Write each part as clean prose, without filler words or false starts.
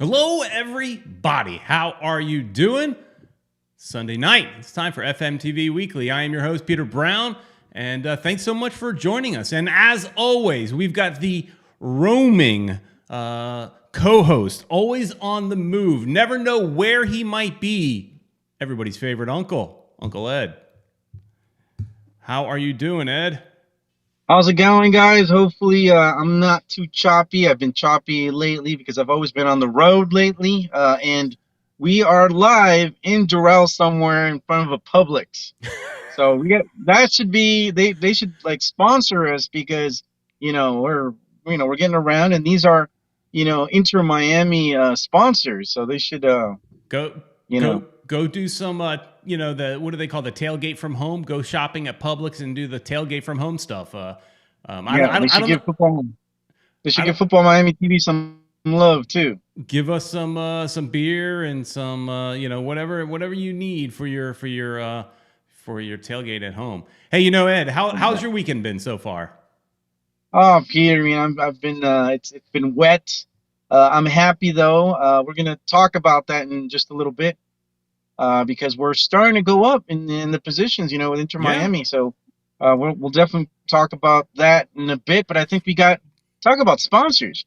Hello, everybody. How are you doing? Sunday night. It's time for FMTV Weekly. I am your host, Peter Brown, and thanks so much for joining us. And as always, we've got the roaming co-host, always on the move. Never know where he might be. Everybody's favorite uncle, Uncle Ed. How are you doing, Ed? How's it going, guys? Hopefully, I'm not too choppy. I've been choppy lately because I've always been on the road lately. And we are live in Durrell somewhere in front of a Publix. So that should be they should like sponsor us because we're getting around and these are Inter Miami sponsors. So they should Go you go know go do some the what do they call the tailgate from home? Go shopping at Publix and do the tailgate from home stuff. yeah, they I should don't know. give football they should I give don't Football Miami TV some love too. Give us some beer and some whatever you need for your tailgate at home. Hey, Ed, how's your weekend been so far? Oh, Peter, I've been it's been wet. I'm happy though. We're gonna talk about that in just a little bit because we're starting to go up in the positions, with Inter Yeah. Miami. So we'll definitely talk about that in a bit. But I think we got talk about sponsors.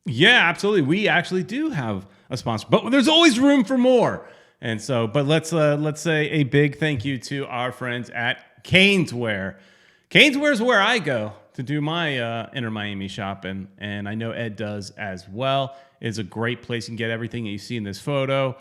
Yeah, absolutely. We actually do have a sponsor, but there's always room for more. And so, but let's say a big thank you to our friends at Caneswear. Caneswear is where I go to do my Inter Miami shopping, and I know Ed does as well. It's a great place. You can get everything that you see in this photo,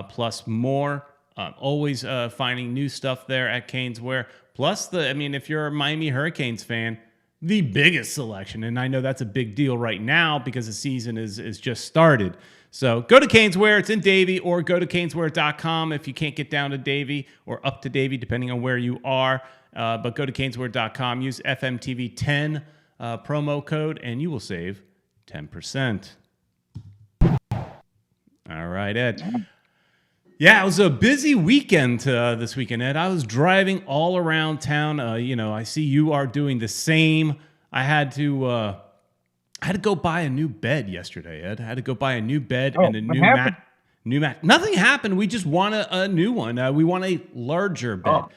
plus more. Always finding new stuff there at Caneswear. Plus, if you're a Miami Hurricanes fan, the biggest selection. And I know that's a big deal right now because the season is just started. So go to Caneswear. It's in Davie, or go to caneswear.com if you can't get down to Davie or up to Davie, depending on where you are. But go to caneswear.com. Use FMTV10 promo code, and you will save 10%. All right, Ed. Yeah, it was a busy weekend this weekend, Ed. I was driving all around town. I see you are doing the same. I had to go buy a new bed yesterday, Ed. I had to go buy a new bed Oh, and a what new happened? mat. New mat. Nothing happened. We just want a new one. We want a larger bed. Oh,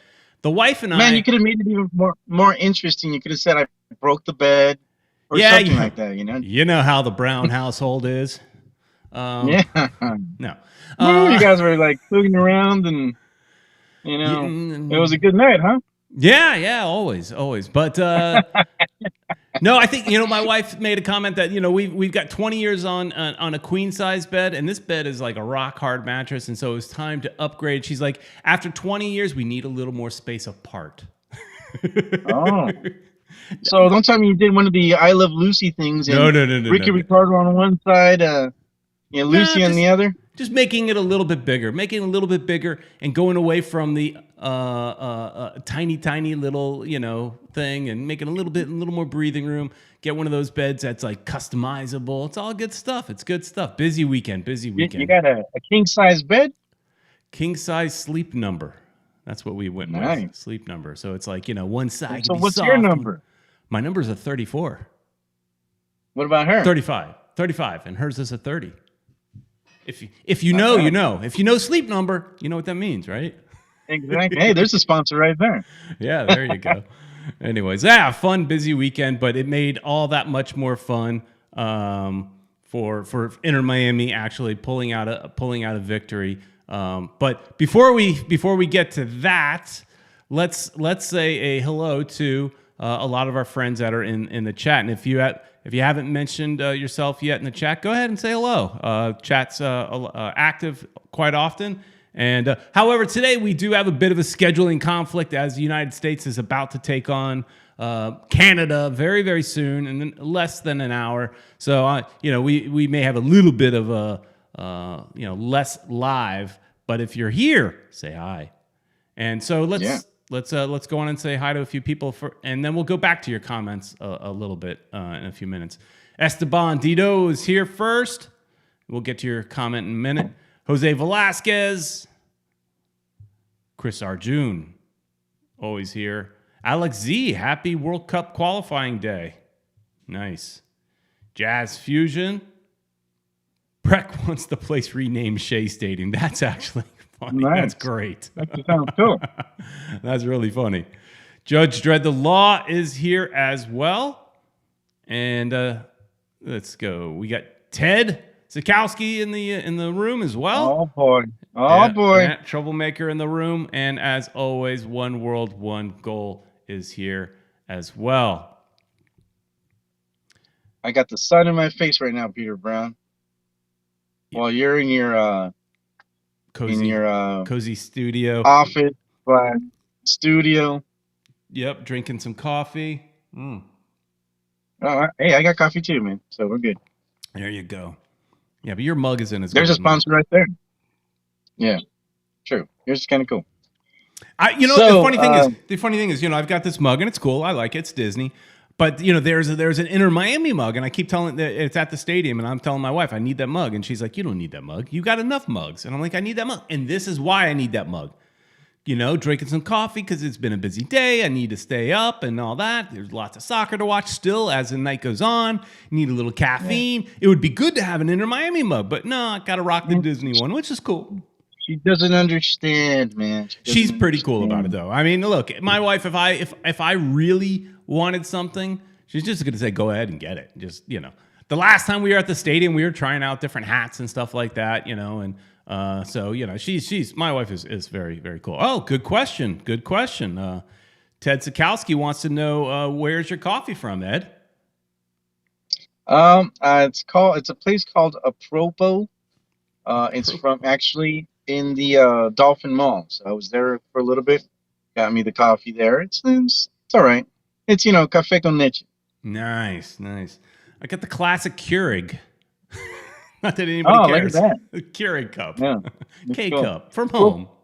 The wife and man, you I. could have made it even more interesting. You could have said I broke the bed or Yeah, something like that. you know how the Brown household is. Um, Yeah. no. No, you Uh, guys were like fooling around and it was a good night, huh? yeah, always. But no, I think my wife made a comment that we've got 20 years on a queen size bed, and this bed is like a rock hard mattress, and so it was time to upgrade. She's like, after 20 years, we need a little more space apart. Oh. So don't tell me you did one of the I Love Lucy things No, and no, no, no, no, Ricky no. Ricardo on one side, No, Lucy on the other. just making it a little bit bigger, and going away from the tiny little thing, and making a little more breathing room. Get one of those beds that's like customizable. It's all good stuff. It's good stuff. Busy weekend. You got a king size bed? King size sleep number. That's what we went with. Nice. Sleep number. So it's like one side So can be what's your soft. number? My number's a 34. What about her? 35, and hers is a 30. If you know, you know. If you know sleep number, you know what that means, right? Exactly. Hey, there's a sponsor right there. Yeah, there you go. Anyways, fun, busy weekend, but it made all that much more fun for Inter Miami actually pulling out a victory. But before we get to that, let's say a hello to a lot of our friends that are in the chat. And if you haven't mentioned yourself yet in the chat, go ahead and say hello. Chat's active quite often. And however, today we do have a bit of a scheduling conflict as the United States is about to take on Canada very, very soon, and then less than an hour. So we may have a little bit of a less live. But if you're here, say hi. And so let's go on and say hi to a few people and then we'll go back to your comments a little bit in a few minutes. Esteban Dito is here first. We'll get to your comment in a minute. Jose Velasquez, Chris Arjun, always here. Alex Z, happy World Cup qualifying day. Nice. Jazz Fusion, Brek wants the place renamed Shea Stadium. That's actually funny. Nice. That's great. That sounds cool. That's really funny. Judge Dredd the Law is here as well. And let's go. We got Ted Sikowski in the room as well. Oh boy. Oh boy. Yeah, troublemaker in the room. And as always, One World, One Goal is here as well. I got the sun in my face right now, Peter Brown. While you're in your cozy studio office studio. Yep, drinking some coffee. Oh, hey, I got coffee too, man. So we're good. There you go. Yeah, but your mug is in as There's a sponsor right there. Yeah, true. Yours is kind of cool. The funny thing is, I've got this mug and it's cool. I like it. It's Disney. But there's an Inter Miami mug, and I keep telling it's at the stadium, and I'm telling my wife I need that mug, and she's like, "You don't need that mug. You got enough mugs." And I'm like, "I need that mug," and this is why I need that mug. Drinking some coffee because it's been a busy day. I need to stay up and all that. There's lots of soccer to watch still as the night goes on. Need a little caffeine. Yeah. It would be good to have an Inter Miami mug, but no, I got to rock the Disney one, which is cool. She doesn't understand, man. She's pretty cool about it, though. I mean, look, my wife, if I really wanted something, she's just going to say, go ahead and get it. Just, the last time we were at the stadium, we were trying out different hats and stuff like that, and so, she's my wife is very, very cool. Oh, good question. Good question. Ted Sikowski wants to know, where's your coffee from, Ed? It's a place called Apropo. It's from actually in the Dolphin Mall. So I was there for a little bit. Got me the coffee there. It's all right. It's cafe con leche. Nice. I got the classic Keurig. Not that anybody cares. Look at that. The Keurig cup. Yeah. K-cup from home. Well,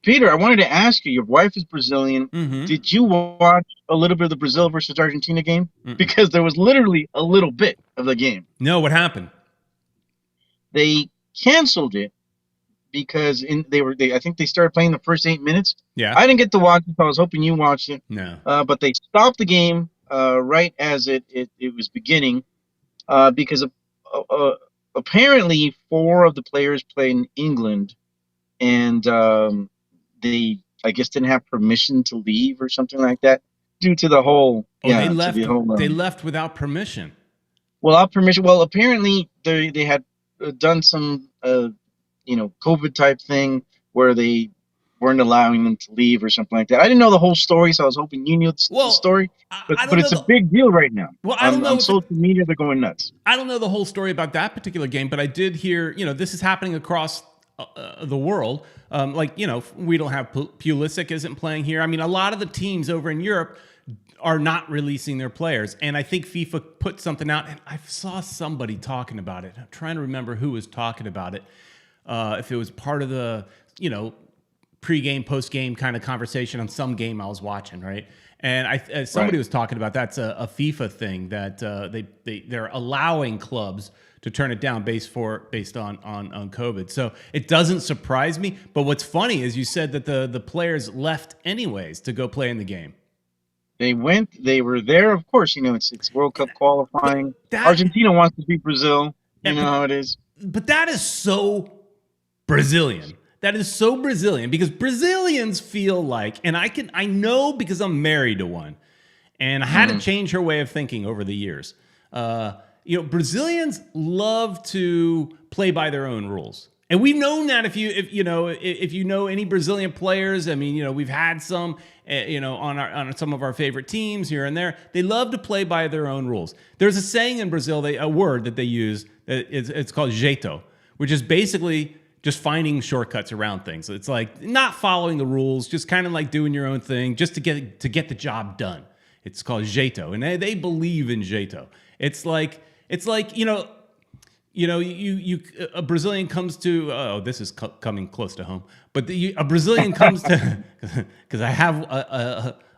Peter, I wanted to ask you, your wife is Brazilian. Mm-hmm. Did you watch a little bit of the Brazil versus Argentina game? Mm-mm. Because there was literally a little bit of the game. No, what happened? They canceled it because I think they started playing the first 8 minutes. Yeah. I didn't get to watch it, so I was hoping you watched it. No. But they stopped the game right as it was beginning because apparently 4 of the players played in England, and they, I guess, didn't have permission to leave or something like that due to the whole. They left. They left without permission. Without permission. Well, apparently they had done some COVID type thing where they weren't allowing them to leave or something like that. I didn't know the whole story, so I was hoping you knew the story. But it's a big deal right now. Well, I don't know. On social media, they're going nuts. I don't know the whole story about that particular game, but I did hear, this is happening across the world. We don't have Pulisic isn't playing here. I mean, a lot of the teams over in Europe are not releasing their players. And I think FIFA put something out, and I saw somebody talking about it. I'm trying to remember who was talking about it. If it was part of the, pre-game, post-game kind of conversation on some game I was watching, right? And somebody was talking about that's a FIFA thing that they're allowing clubs to turn it down based on COVID. So it doesn't surprise me. But what's funny is you said that the players left anyways to go play in the game. They were there, of course. It's World Cup qualifying. Argentina wants to beat Brazil. You know how it is. But that is so Brazilian. That is so Brazilian because Brazilians feel like, and I know because I'm married to one, and I had to change her way of thinking over the years. Brazilians love to play by their own rules. And we've known that if you know any Brazilian players, I mean, we've had some, on some of our favorite teams here and there. They love to play by their own rules. There's a saying in Brazil, a word that they use, it's called jeito, which is basically just finding shortcuts around things. It's like not following the rules, just kind of like doing your own thing, just to get the job done. It's called jeito, and they believe in jeito. It's like a Brazilian comes to, this is coming close to home, but a Brazilian comes to, because I have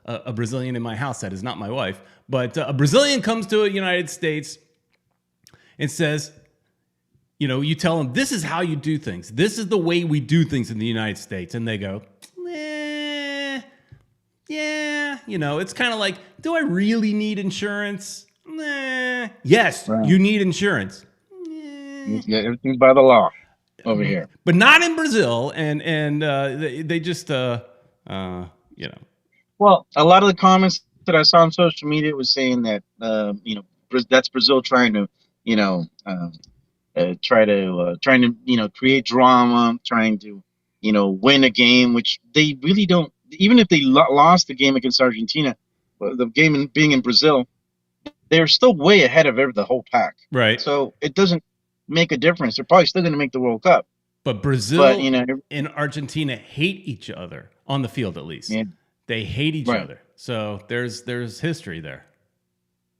a Brazilian in my house that is not my wife, but a Brazilian comes to the United States and says, you tell them, this is how you do things. This is the way we do things in the United States. And they go, yeah. It's kind of like, do I really need insurance? Yes, right. You need insurance. Yeah, everything's by the law over here. but not in Brazil. And they just you know. Well, a lot of the comments that I saw on social media was saying that that's Brazil trying to you know trying to create drama, trying to win a game, which they really don't. Even if they lost the game against Argentina, the game being in Brazil, they're still way ahead of the whole pack. Right. So it doesn't make a difference. They're probably still going to make the World Cup. But But Brazil and Argentina hate each other on the field, at least. yeah, They hate each right. other. So there's history there.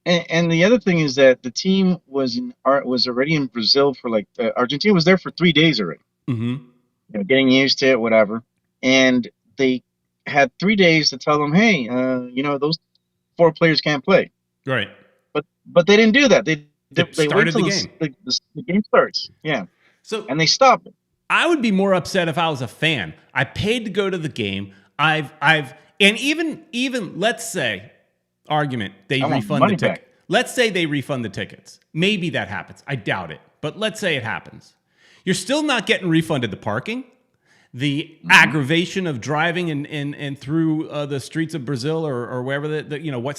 And the other thing is that the team was already in Brazil for Argentina was there for 3 days already. Mm-hmm. Getting used to it, whatever. And they had 3 days to tell them, hey, those 4 players can't play. Right. But they didn't do that. They wait started till the game. The game starts. Yeah. So And they stop it. I would be more upset if I was a fan. I paid to go to the game. And even let's say argument they refund the ticket. Let's say they refund the tickets. Maybe that happens. I doubt it. But let's say it happens. You're still not getting refunded the parking, the aggravation of driving and through the streets of Brazil or wherever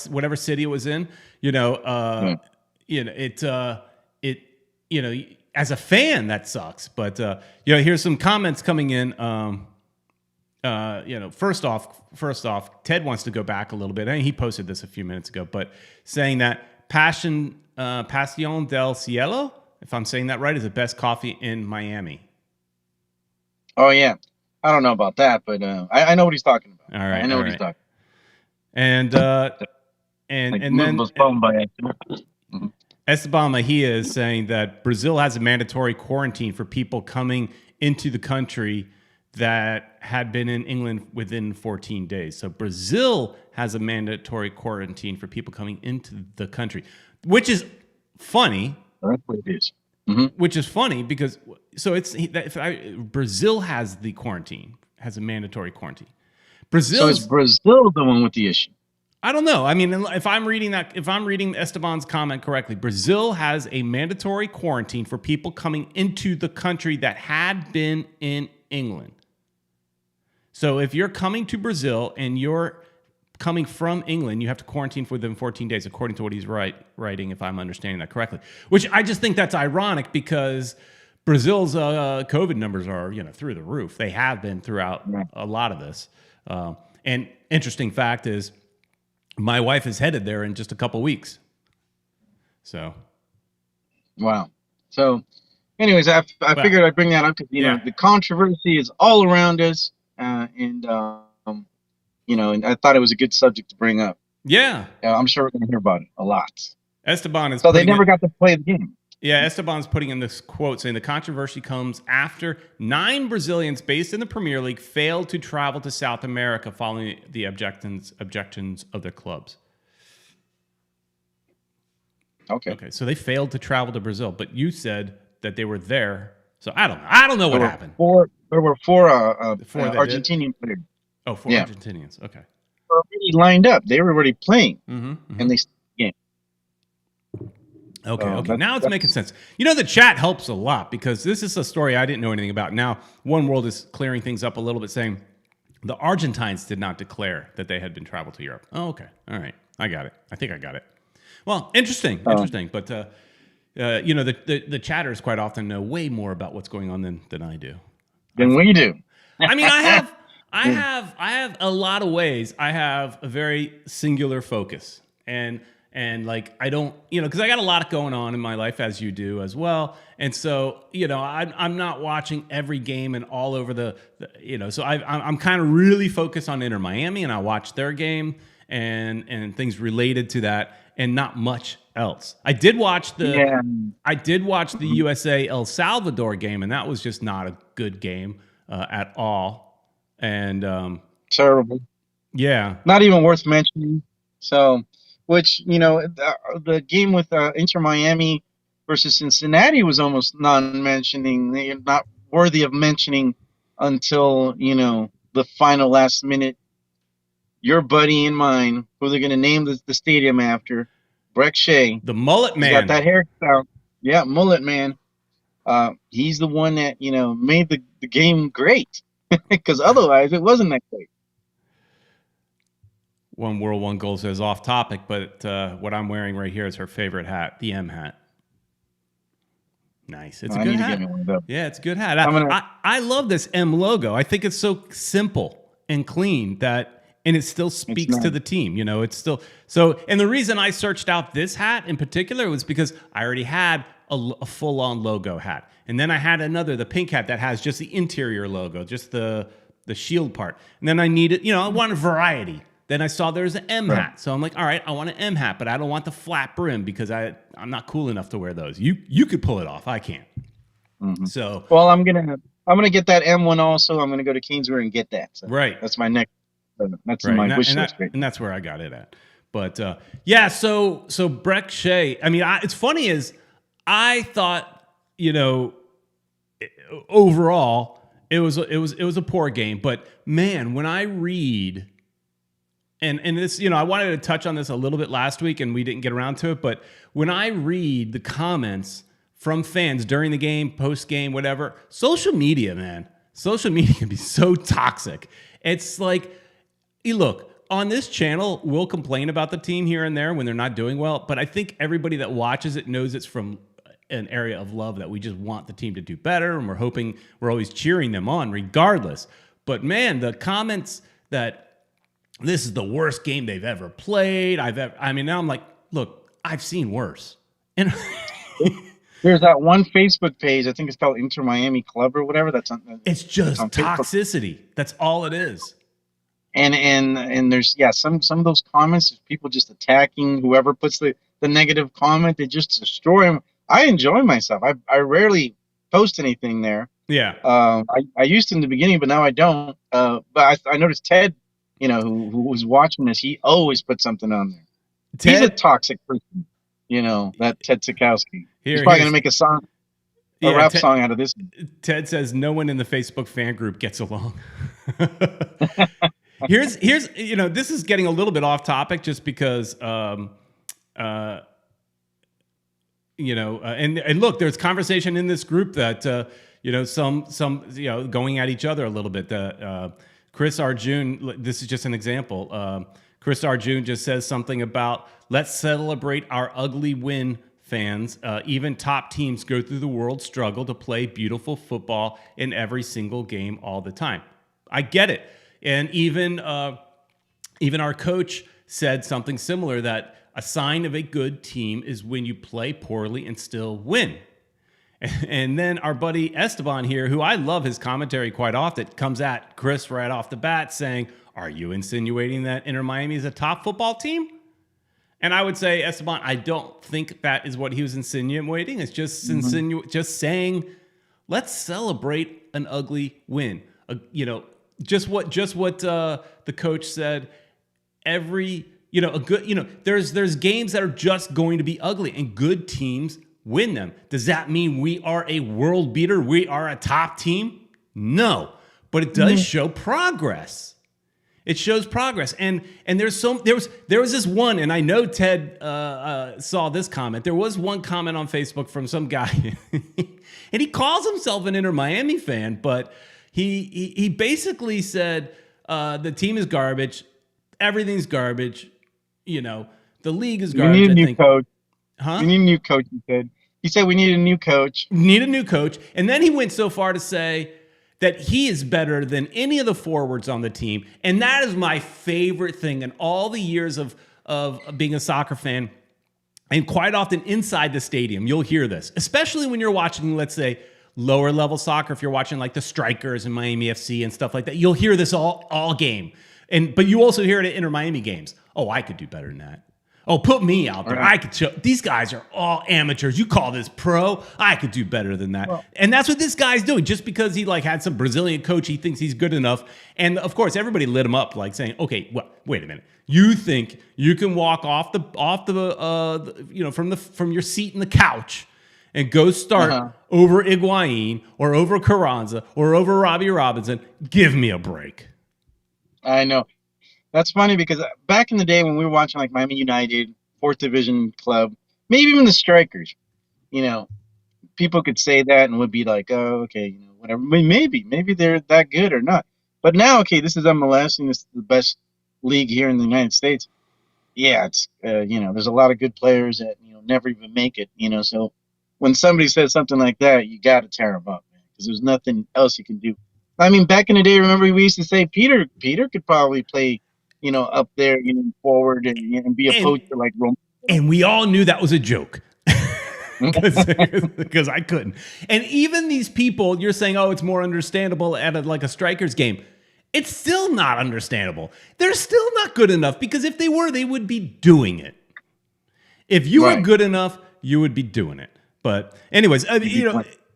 whatever city it was in. As a fan that sucks. But here's some comments coming in. First off, Ted wants to go back a little bit. I mean, he posted this a few minutes ago, but saying that Passion del Cielo, if I'm saying that right, is the best coffee in Miami. Oh yeah, I don't know about that, but I know what he's talking about. All right, I know what he's talking. And then Esteban Mejia is saying that Brazil has a mandatory quarantine for people coming into the country that had been in England within 14 days. So Brazil has a mandatory quarantine for people coming into the country, which is funny. That's what it is. Which is funny because Brazil has the quarantine, has a mandatory quarantine. So is Brazil the one with the issue? I don't know. I mean, if I'm reading Esteban's comment correctly, Brazil has a mandatory quarantine for people coming into the country that had been in England. So if you're coming to Brazil and you're coming from England, you have to quarantine for within 14 days, according to what he's writing, if I'm understanding that correctly. Which I just think that's ironic because Brazil's COVID numbers are through the roof. They have been throughout a lot of this. And interesting fact is, my wife is headed there in just a couple weeks. So, wow. So, anyways, I figured I'd bring that up because the controversy is all around us, and I thought it was a good subject to bring up. Yeah, I'm sure we're going to hear about it a lot. Esteban is so they never got to play the game. Yeah, Esteban's putting in this quote saying the controversy comes after 9 Brazilians based in the Premier League failed to travel to South America following the objections of their clubs. Okay, so they failed to travel to Brazil, but you said that they were there. So I don't know what happened. There were four Argentinian players. Oh, 4 Argentinians. Okay. They were already lined up. They were already playing, and they game. Okay. Now it's making sense. The chat helps a lot because this is a story I didn't know anything about. Now, One World is clearing things up a little bit, saying the Argentines did not declare that they had been traveled to Europe. Oh, okay. All right. I got it. I think I got it. Well, interesting. But, the chatters quite often know way more about what's going on than I do. Than we do. I mean, I have a lot of ways. I have a very singular focus. And I don't, because I got a lot going on in my life, as you do as well. And so, I'm not watching every game and all over so I'm kind of really focused on Inter Miami, and I watch their game and things related to that, and not much else. I did watch the USA El Salvador game, and that was just not a good game at all. And terrible. Yeah, not even worth mentioning. So. Which, the game with Inter Miami versus Cincinnati was almost non-mentioning. They're not worthy of mentioning until, the final last minute. Your buddy and mine, who they're going to name the stadium after, Brek Shea. The Mullet Man. He's got that hairstyle. Yeah, Mullet Man. He's the one that made the game great, because otherwise it wasn't that great. One World, One Goal says off topic, but what I'm wearing right here is her favorite hat, the M hat. Nice. It's a I good need to get me hat. one of those. Yeah, it's a good hat. I'm gonna. I love this M logo. I think it's so simple and clean and it still It's speaks not. to the team. It's still so. And the reason I searched out this hat in particular was because I already had a full on logo hat, and then I had another, the pink hat that has just the interior logo, just the shield part. And then I needed, I wanted variety. Then I saw there's an M Right. hat. So I'm like, all right, I want an M hat, but I don't want the flat brim because I'm not cool enough to wear those. You could pull it off. I can't. Hmm. So Well, I'm gonna get that M1 also. I'm gonna go to Kingsbury and get that. So right. that's my next. That's in Right. my wish list right And now. that's where I got it at. But yeah, so Brek Shea, I mean, it's funny is I thought, overall it was a poor game, but man, when I read and this, I wanted to touch on this a little bit last week and we didn't get around to it, but when I read the comments from fans during the game, post game, whatever, social media, man, social media can be so toxic. It's like, look, on this channel, we'll complain about the team here and there when they're not doing well, but I think everybody that watches it knows it's from an area of love that we just want the team to do better, and we're always cheering them on regardless. But man, the comments that this is the worst game they've ever played. Now I'm like, look, I've seen worse. And There's that one Facebook page. I think it's called Inter Miami Club or whatever. it's It's just on Facebook. toxicity. That's all it is. And there's some of those comments, people just attacking whoever puts the negative comment. They just destroy them. I enjoy myself. I rarely post anything there. Yeah. I used to in the beginning, but now I don't. But I noticed Ted, who was watching this, he always puts something on there. He's a Ted, toxic person, that Ted Sikowski. He's here, probably here's gonna make a yeah, rap song out of this. Ted says no one in the Facebook fan group gets along. here's this is getting a little bit off topic just because and look, there's conversation in this group that some going at each other a little bit. Chris Arjun, this is just an example. Chris Arjun just says something about let's celebrate our ugly win, fans. Even top teams go through the world struggle to play beautiful football in every single game all the time. I get it. And even our coach said something similar, that a sign of a good team is when you play poorly and still win. And then our buddy Esteban here, who I love his commentary quite often, comes at Chris right off the bat saying, are you insinuating that Inter Miami is a top football team? And I would say, Esteban, I don't think that is what he was insinuating. It's just just saying, let's celebrate an ugly win. Just what the coach said. There's games that are just going to be ugly, and good teams win them. Does that mean we are a world beater? We are a top team? No, but it does show progress. It shows progress, and there was this one, and I know Ted saw this comment. There was one comment on Facebook from some guy, and he calls himself an Inter Miami fan, but he basically said the team is garbage, everything's garbage, the league is We garbage. need a new coach. Huh? We need a new coach. He said we need a new coach. Need a new coach, and then he went so far to say that he is better than any of the forwards on the team. And that is my favorite thing in all the years of being a soccer fan. And quite often inside the stadium, you'll hear this, especially when you're watching, let's say, lower level soccer. If you're watching like the Strikers and Miami FC and stuff like that, you'll hear this all game. But you also hear it at Inter Miami games. Oh, I could do better than that. Oh, put me out there. Right. I could show. These guys are all amateurs. You call this pro? I could do better than that. Well, and that's what this guy's doing. Just because he had some Brazilian coach, he thinks he's good enough. And of course, everybody lit him up, saying, "Okay, well, wait a minute. You think you can walk off from your seat in the couch and go start over Higuain or over Carranza or over Robbie Robinson? Give me a break." I know. That's funny because back in the day when we were watching Miami United, fourth division club, maybe even the Strikers, people could say that and would be like, oh, okay, whatever. Maybe they're that good or not. But now, okay, this is MLS and it's the best league here in the United States. Yeah, it's there's a lot of good players that never even make it. So when somebody says something like that, you got to tear them up, man, because there's nothing else you can do. I mean, back in the day, remember we used to say Peter could probably play, up there, forward and be a And poacher like Roman. and we all knew that was a joke. Because I couldn't. And even these people, you're saying, oh, it's more understandable at like a strikers game. It's still not understandable. They're still not good enough, because if they were, they would be doing it. If you were good enough, you would be doing it. But anyways,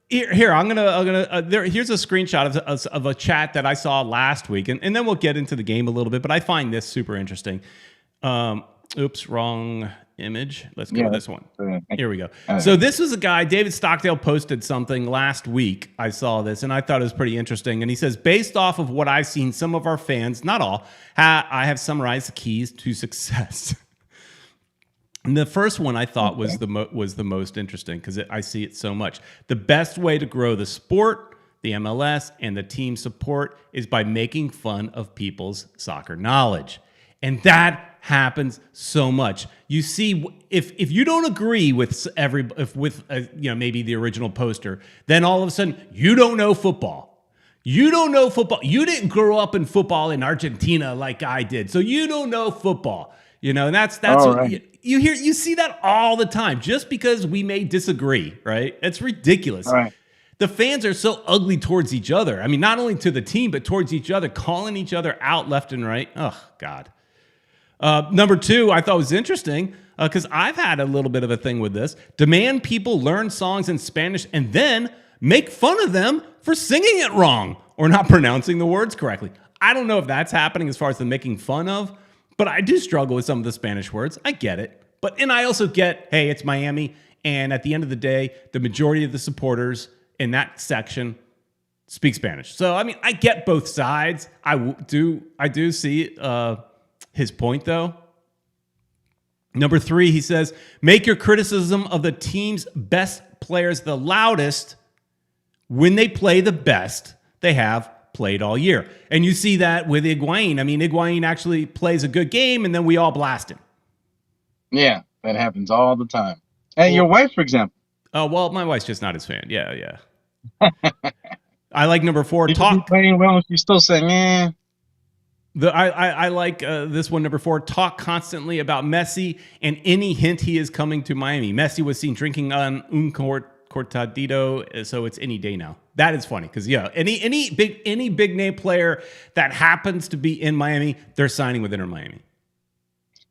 here I'm gonna here's a screenshot of a chat that I saw last week, and then we'll get into the game a little bit. But I find this super interesting. Oops, wrong image. Let's go to this one. Here we go. So this was a guy, David Stockdale posted something last week. I saw this and I thought it was pretty interesting. And he says, based off of what I've seen, some of our fans, not all, I have summarized the keys to success. And the first one I thought was the most interesting, because I see it so much. The best way to grow the sport, the MLS, and the team support is by making fun of people's soccer knowledge. And that happens so much. You see, if you don't agree with maybe the original poster, then all of a sudden you don't know football. You don't know football. You didn't grow up in football in Argentina like I did, so you don't know football. And that's what right. you see that all the time. Just because we may disagree, right? It's ridiculous. Right. The fans are so ugly towards each other. I mean, not only to the team, but towards each other, calling each other out left and right. Oh, God. Number two, I thought was interesting, because I've had a little bit of a thing with this. Demand people learn songs in Spanish and then make fun of them for singing it wrong or not pronouncing the words correctly. I don't know if that's happening as far as the making fun of, but I do struggle with some of the Spanish words. I get it. And I also get, hey, it's Miami, and at the end of the day, the majority of the supporters in that section speak Spanish. So, I mean, I get both sides. I do see his point, though. Number three, he says, make your criticism of the team's best players the loudest when they play the best they have played all year. And you see that with Higuain. I mean, Higuain actually plays a good game, and then we all blast him. Yeah, that happens all the time. Hey, your wife, for example. Oh, well, my wife's just not his fan. Yeah. I like number four, talk. Playing well, she's still saying, eh. I like this one, number four, talk constantly about Messi and any hint he is coming to Miami. Messi was seen drinking on un cortadito, so it's any day now. That is funny, because any big name player that happens to be in Miami, they're signing with Inter Miami.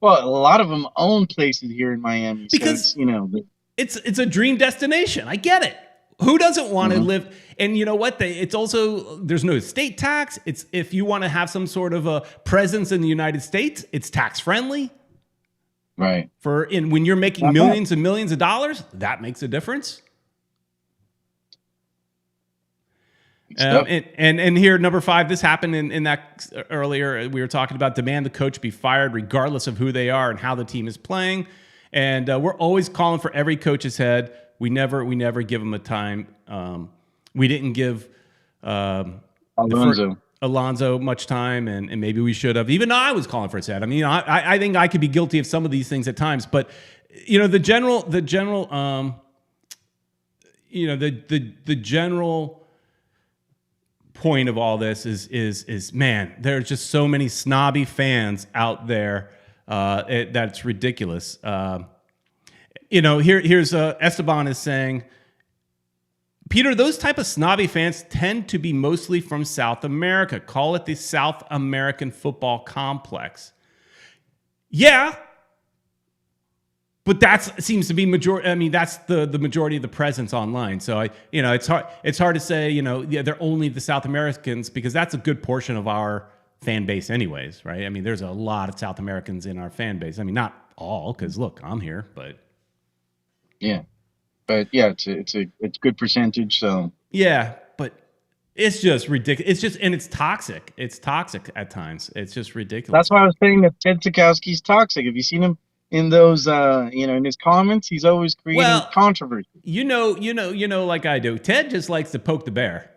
Well, a lot of them own places here in Miami, because so it's a dream destination. I get it. Who doesn't want to live? And you know what? It's also, there's no state tax. It's, if you want to have some sort of a presence in the United States, it's tax friendly. Right. When you're making millions and millions of dollars, that makes a difference. And here, number five, this happened in that earlier. We were talking about demand the coach be fired regardless of who they are and how the team is playing. And we're always calling for every coach's head. We never give him a time. We didn't give Alonso much time, and maybe we should have. Even I was calling for his head. I mean, I think I could be guilty of some of these things at times. But the general point of all this is man, there's just so many snobby fans out there that's ridiculous. Here's Esteban is saying, Peter, those type of snobby fans tend to be mostly from South America. Call it the South American football complex. Yeah, but that seems to be majority. I mean, that's the majority of the presence online. So it's hard to say, they're only the South Americans, because that's a good portion of our fan base anyways, right? I mean, there's a lot of South Americans in our fan base. I mean, not all, because look, I'm here, but yeah. But yeah, it's a good percentage. So yeah, but it's just ridiculous. And it's toxic. It's toxic at times. It's just ridiculous. That's why I was saying that Ted Sikowski's toxic. Have you seen him in those in his comments. He's always creating Well, controversy. like I do. Ted just likes to poke the bear.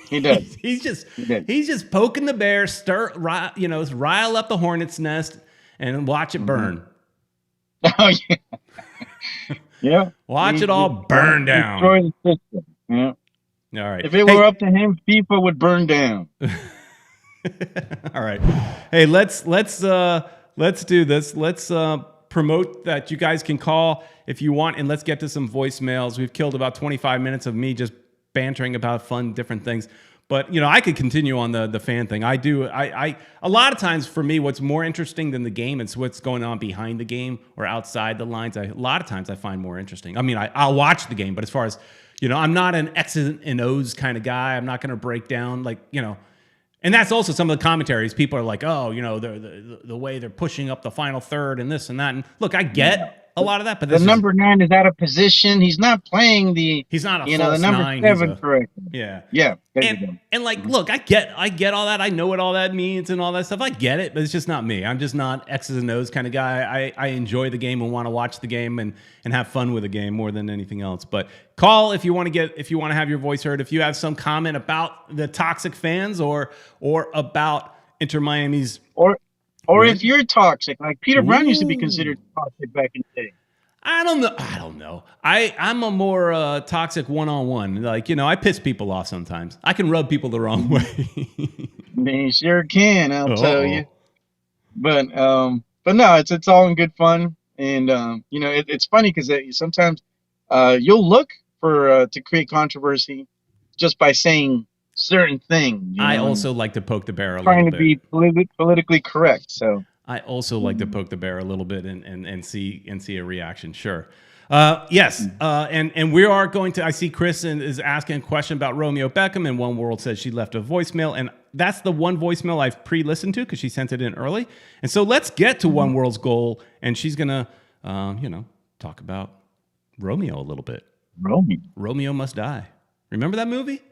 He does. he's just He does. he's just poking the bear, rile up the hornet's nest, and watch it burn. Oh yeah, yeah. Watch it all burn down. Destroy the system. Yeah. All right. If it were up to him, FIFA would burn down. All right. Hey, let's do this. Let's promote that you guys can call if you want, and let's get to some voicemails. We've killed about 25 minutes of me just bantering about fun, different things. But I could continue on the fan thing. I a lot of times for me, what's more interesting than the game is what's going on behind the game or outside the lines. A lot of times I find more interesting. I mean, I'll watch the game, but as far as I'm not an X's and O's kind of guy. I'm not going to break down and that's also some of the commentaries. People are like, oh, the way they're pushing up the final third and this and that. And look, I get a lot of that, but the number 9 is out of position. He's not playing he's not a the false number nine. 7 correctly. Yeah. Yeah. And look, I get all that. I know what all that means and all that stuff. I get it, but it's just not me. I'm just not X's and O's kind of guy. I enjoy the game and want to watch the game and have fun with the game more than anything else. But call if you want to have your voice heard. If you have some comment about the toxic fans or about Inter Miami's or if you're toxic, like Peter Brown used to be considered toxic back in the day. I don't know. I'm a more toxic one-on-one. I piss people off sometimes. I can rub people the wrong way. Man, sure can, I'll tell you. But no, it's all in good fun. And it's funny because sometimes you'll look for to create controversy just by saying certain things. I also like to poke the bear a little bit. Trying to be politically correct. So I also like to poke the bear a little bit and see a reaction. Sure. Yes. And we are going to, I see Chris is asking a question about Romeo Beckham, and One World says she left a voicemail, and that's the one voicemail I've pre-listened to because she sent it in early. And so let's get to One World's goal, and she's going to, talk about Romeo a little bit. Romeo Must Die. Remember that movie?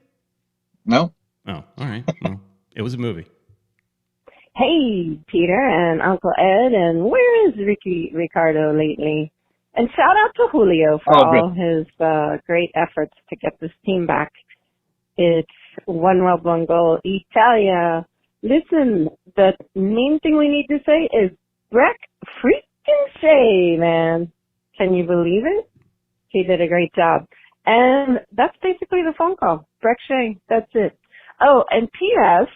No. Oh, all right. Well, it was a movie. Hey, Peter and Uncle Ed, and where is Ricardo lately? And shout out to Julio for all his great efforts to get this team back. It's One World, One Goal, Italia. Listen, the main thing we need to say is Brek freaking Shea, man. Can you believe it? He did a great job. And that's basically the phone call. Brek Shea, that's it. Oh, and P.S.,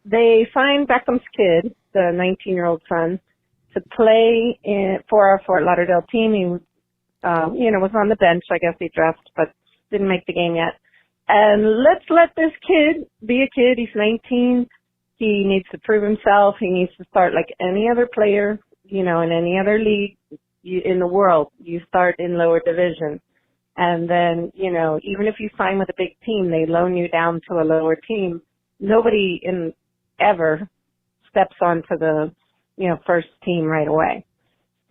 they signed Beckham's kid, the 19-year-old son, to play for our Fort Lauderdale team. He, was on the bench. I guess he dressed, but didn't make the game yet. And let's let this kid be a kid. He's 19. He needs to prove himself. He needs to start like any other player, in any other league in the world. You start in lower division. And then, even if you sign with a big team, they loan you down to a lower team. Nobody ever steps onto the, first team right away.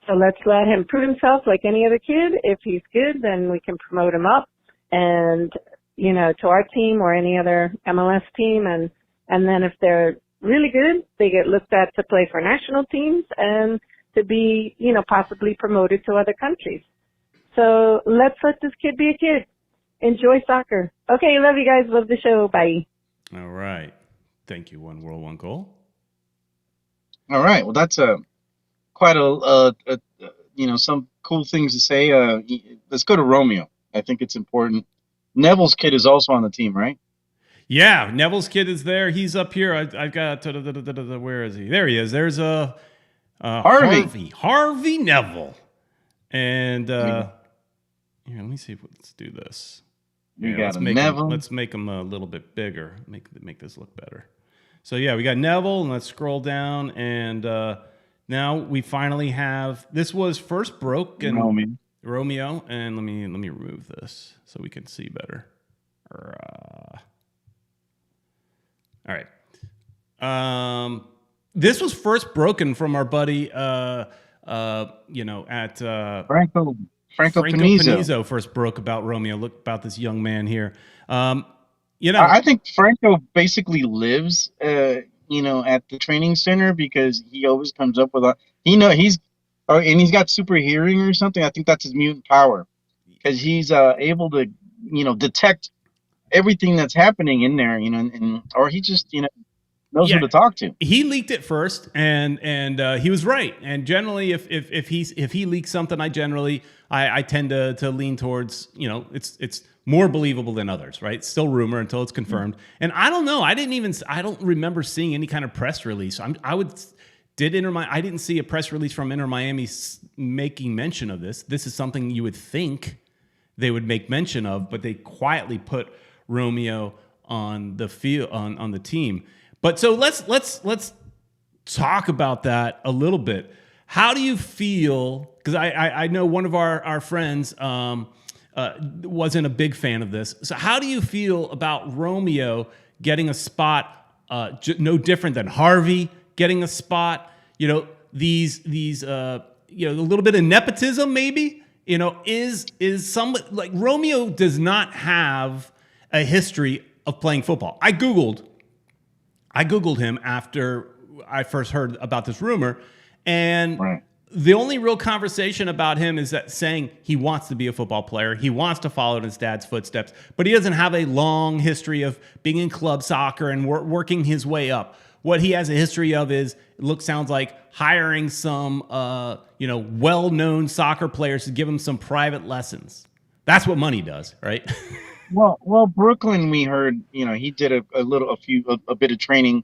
So let's let him prove himself like any other kid. If he's good, then we can promote him up and, to our team or any other MLS team. And then if they're really good, they get looked at to play for national teams and to be, possibly promoted to other countries. So let's let this kid be a kid. Enjoy soccer. Okay, love you guys. Love the show. Bye. All right. Thank you, One World, One Goal. All right. Well, that's quite some cool things to say. Let's go to Romeo. I think it's important. Neville's kid is also on the team, right? Yeah, Neville's kid is there. He's up here. I've got where is he? There he is. There's Harvey Neville, and here, let me see. Let's do this. Let's make him a little bit bigger. Make this look better. So yeah, we got Neville, and let's scroll down, and now we finally have. This was first broken Romeo, and let me remove this so we can see better. All right. This was first broken from our buddy, at Franco Panizo first broke about Romeo. Look about this young man here. I think Franco basically lives, at the training center because he always comes up with he's Oh, and he's got super hearing or something. I think that's his mutant power because he's able to, detect everything that's happening in there, and or he just, knows who Yeah, to talk to. he leaked it first, and he was right. And generally, if he leaks something, I tend to lean towards, it's more believable than others, right? Still rumor until it's confirmed. And I don't know. I don't remember seeing any kind of press release. I didn't see a press release from Inter Miami making mention of this. This is something you would think they would make mention of, but they quietly put Romeo on the field on the team. But so let's talk about that a little bit. How do you feel? Because I know one of our friends wasn't a big fan of this. So how do you feel about Romeo getting a spot? No different than Harvey getting a spot. These a little bit of nepotism maybe. Is some, like, Romeo does not have a history of playing football. I Googled him after I first heard about this rumor, and Right. the only real conversation about him is that saying he wants to be a football player. He wants to follow in his dad's footsteps, but he doesn't have a long history of being in club soccer and working his way up. What he has a history of sounds like hiring some, well-known soccer players to give him some private lessons. That's what money does, right? Well, Brooklyn, we heard, he did a bit of training.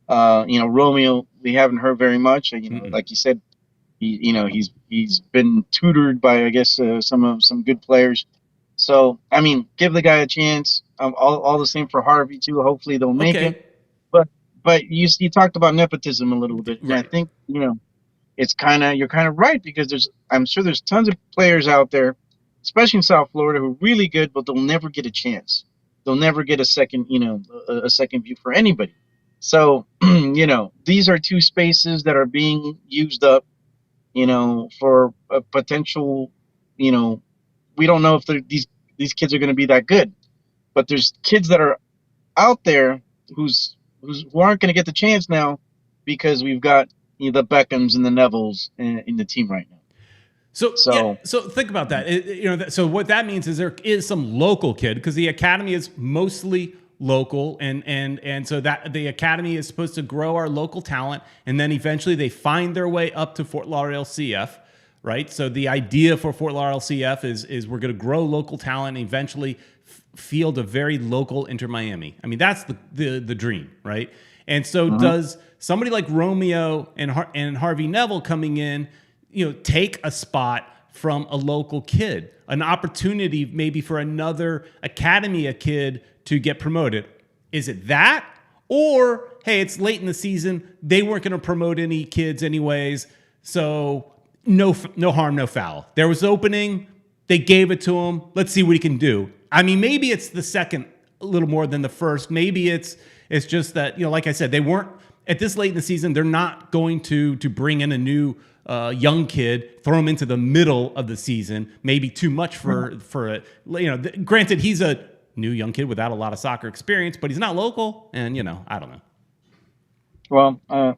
Romeo, we haven't heard very much. Like you said, he's been tutored by, I guess, some good players. So, I mean, give the guy a chance. All the same for Harvey too. Hopefully they'll make it. Okay, But you talked about nepotism a little bit, and I right. think you're kind of right because I'm sure there's tons of players out there, especially in South Florida, who are really good, but they'll never get a chance. They'll never get a second, a second view for anybody. So, these are two spaces that are being used up, for a potential, we don't know if these kids are going to be that good, but there's kids that are out there who aren't going to get the chance now because we've got the Beckhams and the Nevilles in the team right now. So So think about that. So what that means is there is some local kid, because the academy is mostly local, and so that the academy is supposed to grow our local talent, and then eventually they find their way up to Fort Lauderdale CF, right? So the idea for Fort Lauderdale CF is we're going to grow local talent and eventually field a very local Inter Miami. I mean, that's the dream, right? And so does somebody like Romeo and Harvey Neville coming in, take a spot from a local kid, an opportunity maybe for another academy kid to get promoted? Is it that? Or, hey, it's late in the season, they weren't going to promote any kids anyways, so no harm, no foul. There was opening, they gave it to him, let's see what he can do. I mean, maybe it's the second a little more than the first. Maybe it's just that, like I said, they weren't, at this late in the season, they're not going to bring in a new young kid, throw him into the middle of the season. Maybe too much for it. Granted, he's a new young kid without a lot of soccer experience, but he's not local, and I don't know. Well,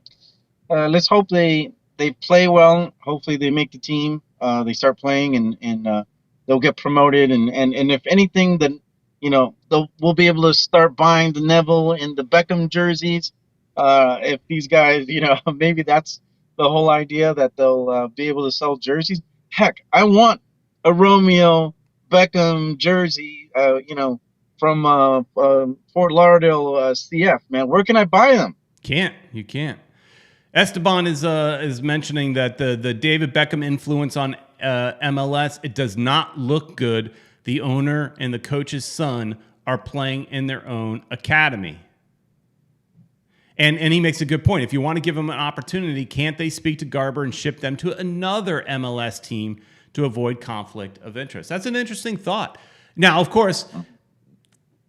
let's hope they play well. Hopefully they make the team. They start playing and they'll get promoted. And if anything, then we'll be able to start buying the Neville and the Beckham jerseys. If these guys, maybe that's the whole idea, that they'll be able to sell jerseys. Heck, I want a Romeo Beckham jersey, from Fort Lauderdale CF. Man, where can I buy them? You can't. Esteban is mentioning that the David Beckham influence on MLS, it does not look good. The owner and the coach's son are playing in their own academy. And he makes a good point. If you want to give them an opportunity, can't they speak to Garber and ship them to another MLS team to avoid conflict of interest? That's an interesting thought. Now, of course,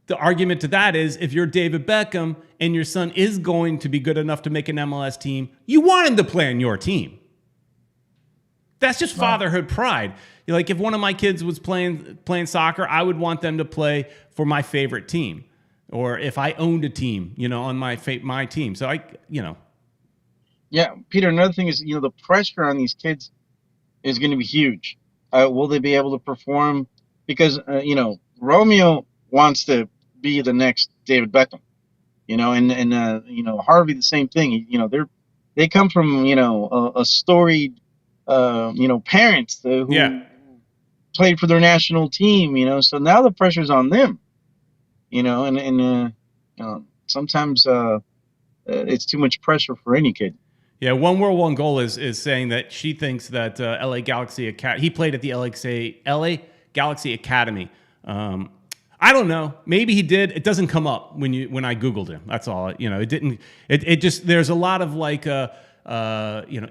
the argument to that is, if you're David Beckham and your son is going to be good enough to make an MLS team, you want him to play on your team. That's just fatherhood pride. Like, if one of my kids was playing soccer, I would want them to play for my favorite team. Or if I owned a team, on my team. So Yeah, Peter, another thing is, the pressure on these kids is going to be huge. Will they be able to perform? Because Romeo wants to be the next David Beckham. And Harvey the same thing. They come from a storied parents Yeah. who played for their national team. So now the pressure's on them. Sometimes it's too much pressure for any kid. Yeah, One World, One Goal is saying that she thinks that LA Galaxy he played at the LA Galaxy Academy. I don't know. Maybe he did. It doesn't come up when I Googled him. That's all. It didn't. It just there's a lot of like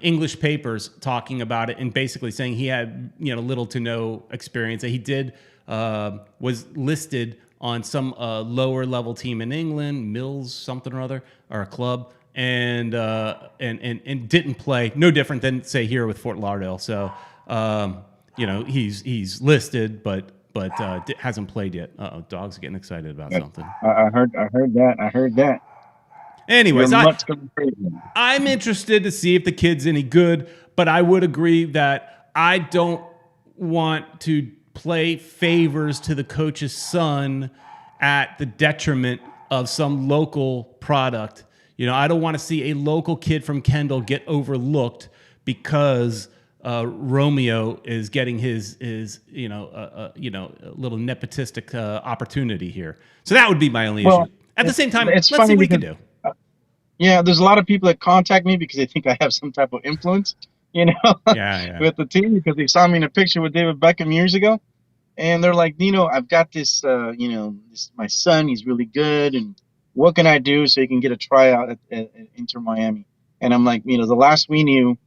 English papers talking about it and basically saying he had little to no experience. That he did was listed on some lower level team in England, Mills something or other, or a club. And didn't play. No different than say here with Fort Lauderdale. So he's listed, but hasn't played yet. Uh-oh, dog's getting excited about something. I heard that. Anyways, I'm interested to see if the kid's any good, but I would agree that I don't want to play favors to the coach's son at the detriment of some local product. I don't want to see a local kid from Kendall get overlooked because Romeo is getting his a little nepotistic opportunity here. So that would be my only issue. At the same time, let's see what we can do. Yeah, there's a lot of people that contact me because they think I have some type of influence, Yeah. with the team because they saw me in a picture with David Beckham years ago, and they're like, I've got this, my son, he's really good, and what can I do so he can get a tryout at Inter Miami? And I'm like, the last we knew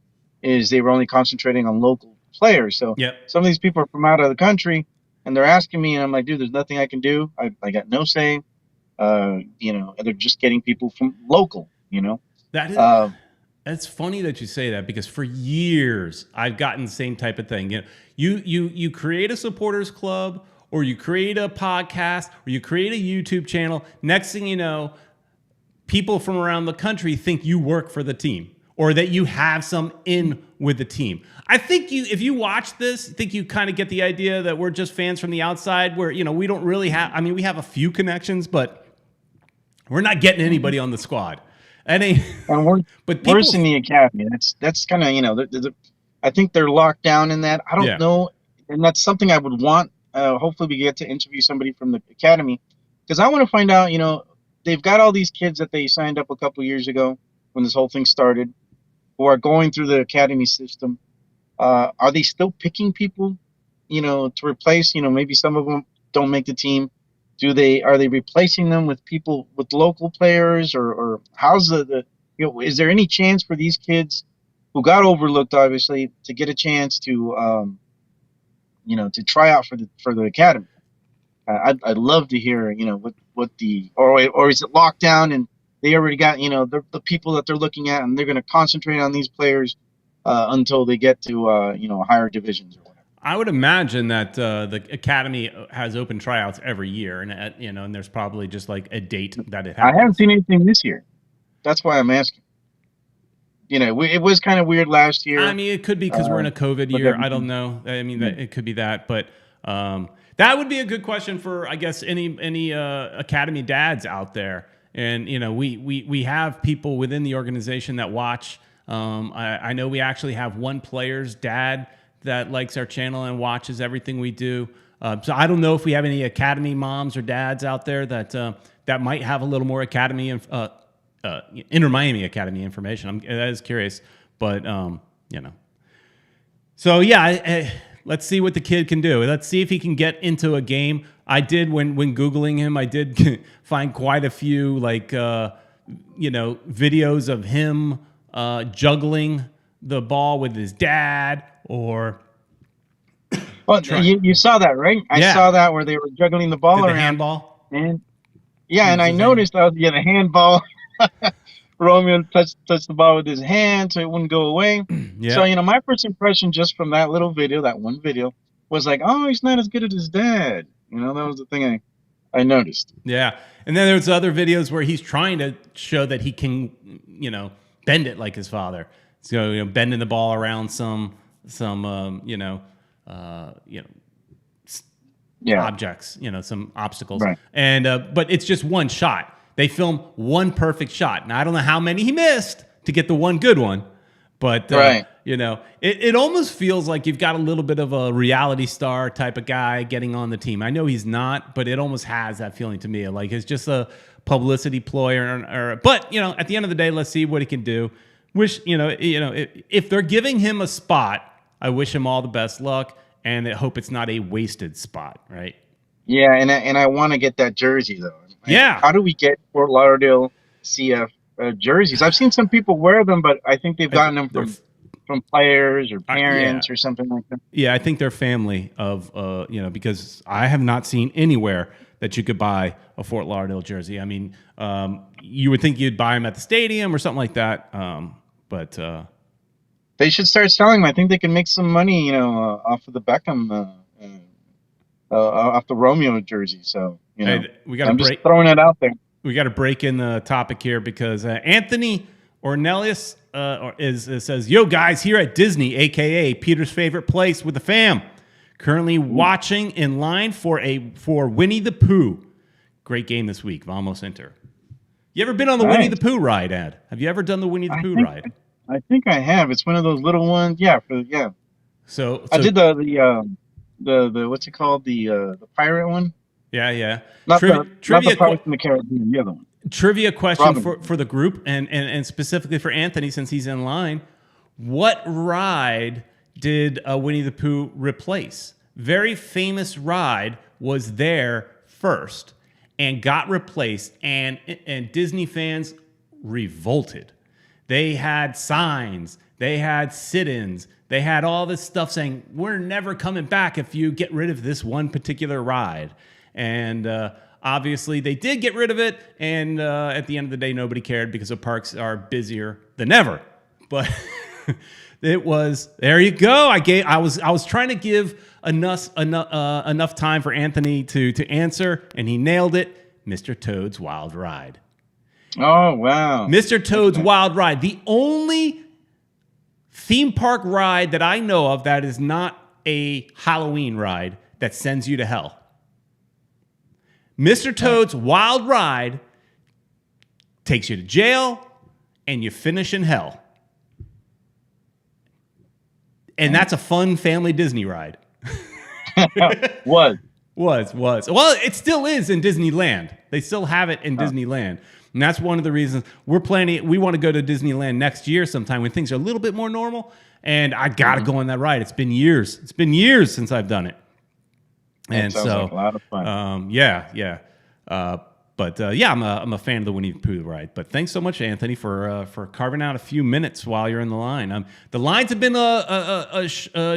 is they were only concentrating on local players. So some of these people are from out of the country, and they're asking me, and I'm like, dude, there's nothing I can do. I got no say. They're just getting people from local. That is. It's funny that you say that because for years I've gotten the same type of thing. You create a supporters club, or you create a podcast, or you create a YouTube channel. Next thing you know, people from around the country think you work for the team or that you have some in with the team. I think if you watch this, I think you kind of get the idea that we're just fans from the outside where, we don't really have, we have a few connections, but we're not getting anybody on the squad. And worse in the academy. That's kind of, I think they're locked down in that. I don't know. And that's something I would want. Hopefully we get to interview somebody from the academy because I want to find out, they've got all these kids that they signed up a couple years ago when this whole thing started who are going through the academy system. Are they still picking people, to replace, maybe some of them don't make the team. Are they replacing them with people with local players or how's is there any chance for these kids who got overlooked, obviously, to get a chance to, to try out for the academy? I'd love to hear, what or is it locked down and they already got, the people that they're looking at and they're going to concentrate on these players until they get to, higher divisions or whatever. I would imagine that the academy has open tryouts every year, and and there's probably just like a date that it happens. I haven't seen anything this year. That's why I'm asking. It was kind of weird last year. It could be because we're in a COVID year. I don't know. It could be that, but that would be a good question for, I guess, any academy dads out there. And we have people within the organization that watch. I know we actually have one player's dad that likes our channel and watches everything we do. So I don't know if we have any academy moms or dads out there that might have a little more academy Inter Miami Academy information. That is curious, but So yeah, let's see what the kid can do. Let's see if he can get into a game. I did when Googling him, I did find quite a few videos of him juggling the ball with his dad or. Well, you saw that, right? I saw that where they were juggling the ball around. The handball. And I noticed the handball. Romeo touched the ball with his hand so it wouldn't go away. So, my first impression just from that little video, that one video, was like, oh, he's not as good as his dad. That was the thing I noticed. Yeah. And then there's other videos where he's trying to show that he can, bend it like his father. So, bending the ball around some Yeah. objects, some obstacles. Right. And but it's just one shot. They film one perfect shot. Now I don't know how many he missed to get the one good one, but Right. it almost feels like you've got a little bit of a reality star type of guy getting on the team. I know he's not, but it almost has that feeling to me. Like it's just a publicity ploy, but at the end of the day, let's see what he can do. If they're giving him a spot, I wish him all the best luck, and I hope it's not a wasted spot, right? Yeah, and I want to get that jersey though. Yeah. How do we get Fort Lauderdale CF jerseys? I've seen some people wear them, but I think they've gotten them from players or parents or something like that. Yeah, I think they're family of because I have not seen anywhere that you could buy a Fort Lauderdale jersey. I mean, you would think you'd buy them at the stadium or something like that, but they should start selling them. I think they can make some money, off of the Beckham, off the Romeo jersey. So I'm just throwing it out there. We got to break in the topic here because Anthony Ornelas says, "Yo guys, here at Disney, aka Peter's favorite place with the fam, currently watching in line for Winnie the Pooh. Great game this week. Vamos Inter. You ever been on the Winnie the Pooh ride, Ed? Have you ever done the Winnie the Pooh ride? I think I have. It's one of those little ones. Yeah, So I did the what's it called? The pirate one. Yeah. Not the Pirates in the Caribbean, the other one. Trivia question for the group and specifically for Anthony since he's in line. What ride did Winnie the Pooh replace? Very famous ride was there first and got replaced, and Disney fans revolted. They had signs, they had sit-ins, they had all this stuff saying, we're never coming back if you get rid of this one particular ride. And obviously they did get rid of it, and at the end of the day, nobody cared because the parks are busier than ever. But it was, there you go. I was trying to give enough time for Anthony to answer, and he nailed it. Mr. Toad's Wild Ride. Oh, wow. Mr. Toad's Wild Ride. The only theme park ride that I know of that is not a Halloween ride that sends you to hell. Mr. Toad's Wild Ride takes you to jail and you finish in hell. And that's a fun family Disney ride. Was. Well, it still is in Disneyland. They still have it in Disneyland. And that's one of the reasons we want to go to Disneyland next year sometime when things are a little bit more normal. And I got to go on that ride. It's been years. It's been years since I've done it. And so, like a lot of fun. I'm a fan of the Winnie the Pooh ride. But thanks so much, Anthony, for carving out a few minutes while you're in the line. The lines have been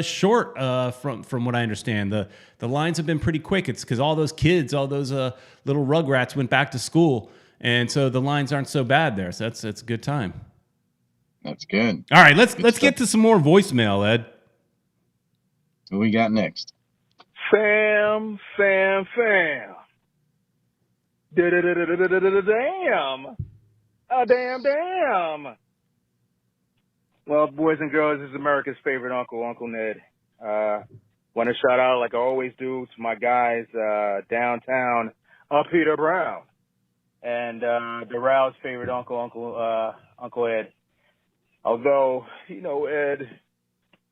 short from what I understand. The lines have been pretty quick. It's because all those kids, all those little rugrats went back to school, and so the lines aren't so bad there. So that's a good time. That's good. All right, let's get to some more voicemail, Ed. What we got next? Fam. Damn. Well, boys and girls, this is America's favorite uncle, Uncle Ned. Want to shout out, like I always do, to my guys downtown, Peter Brown, and Darrell's favorite uncle, Uncle Ed. Although, Ed,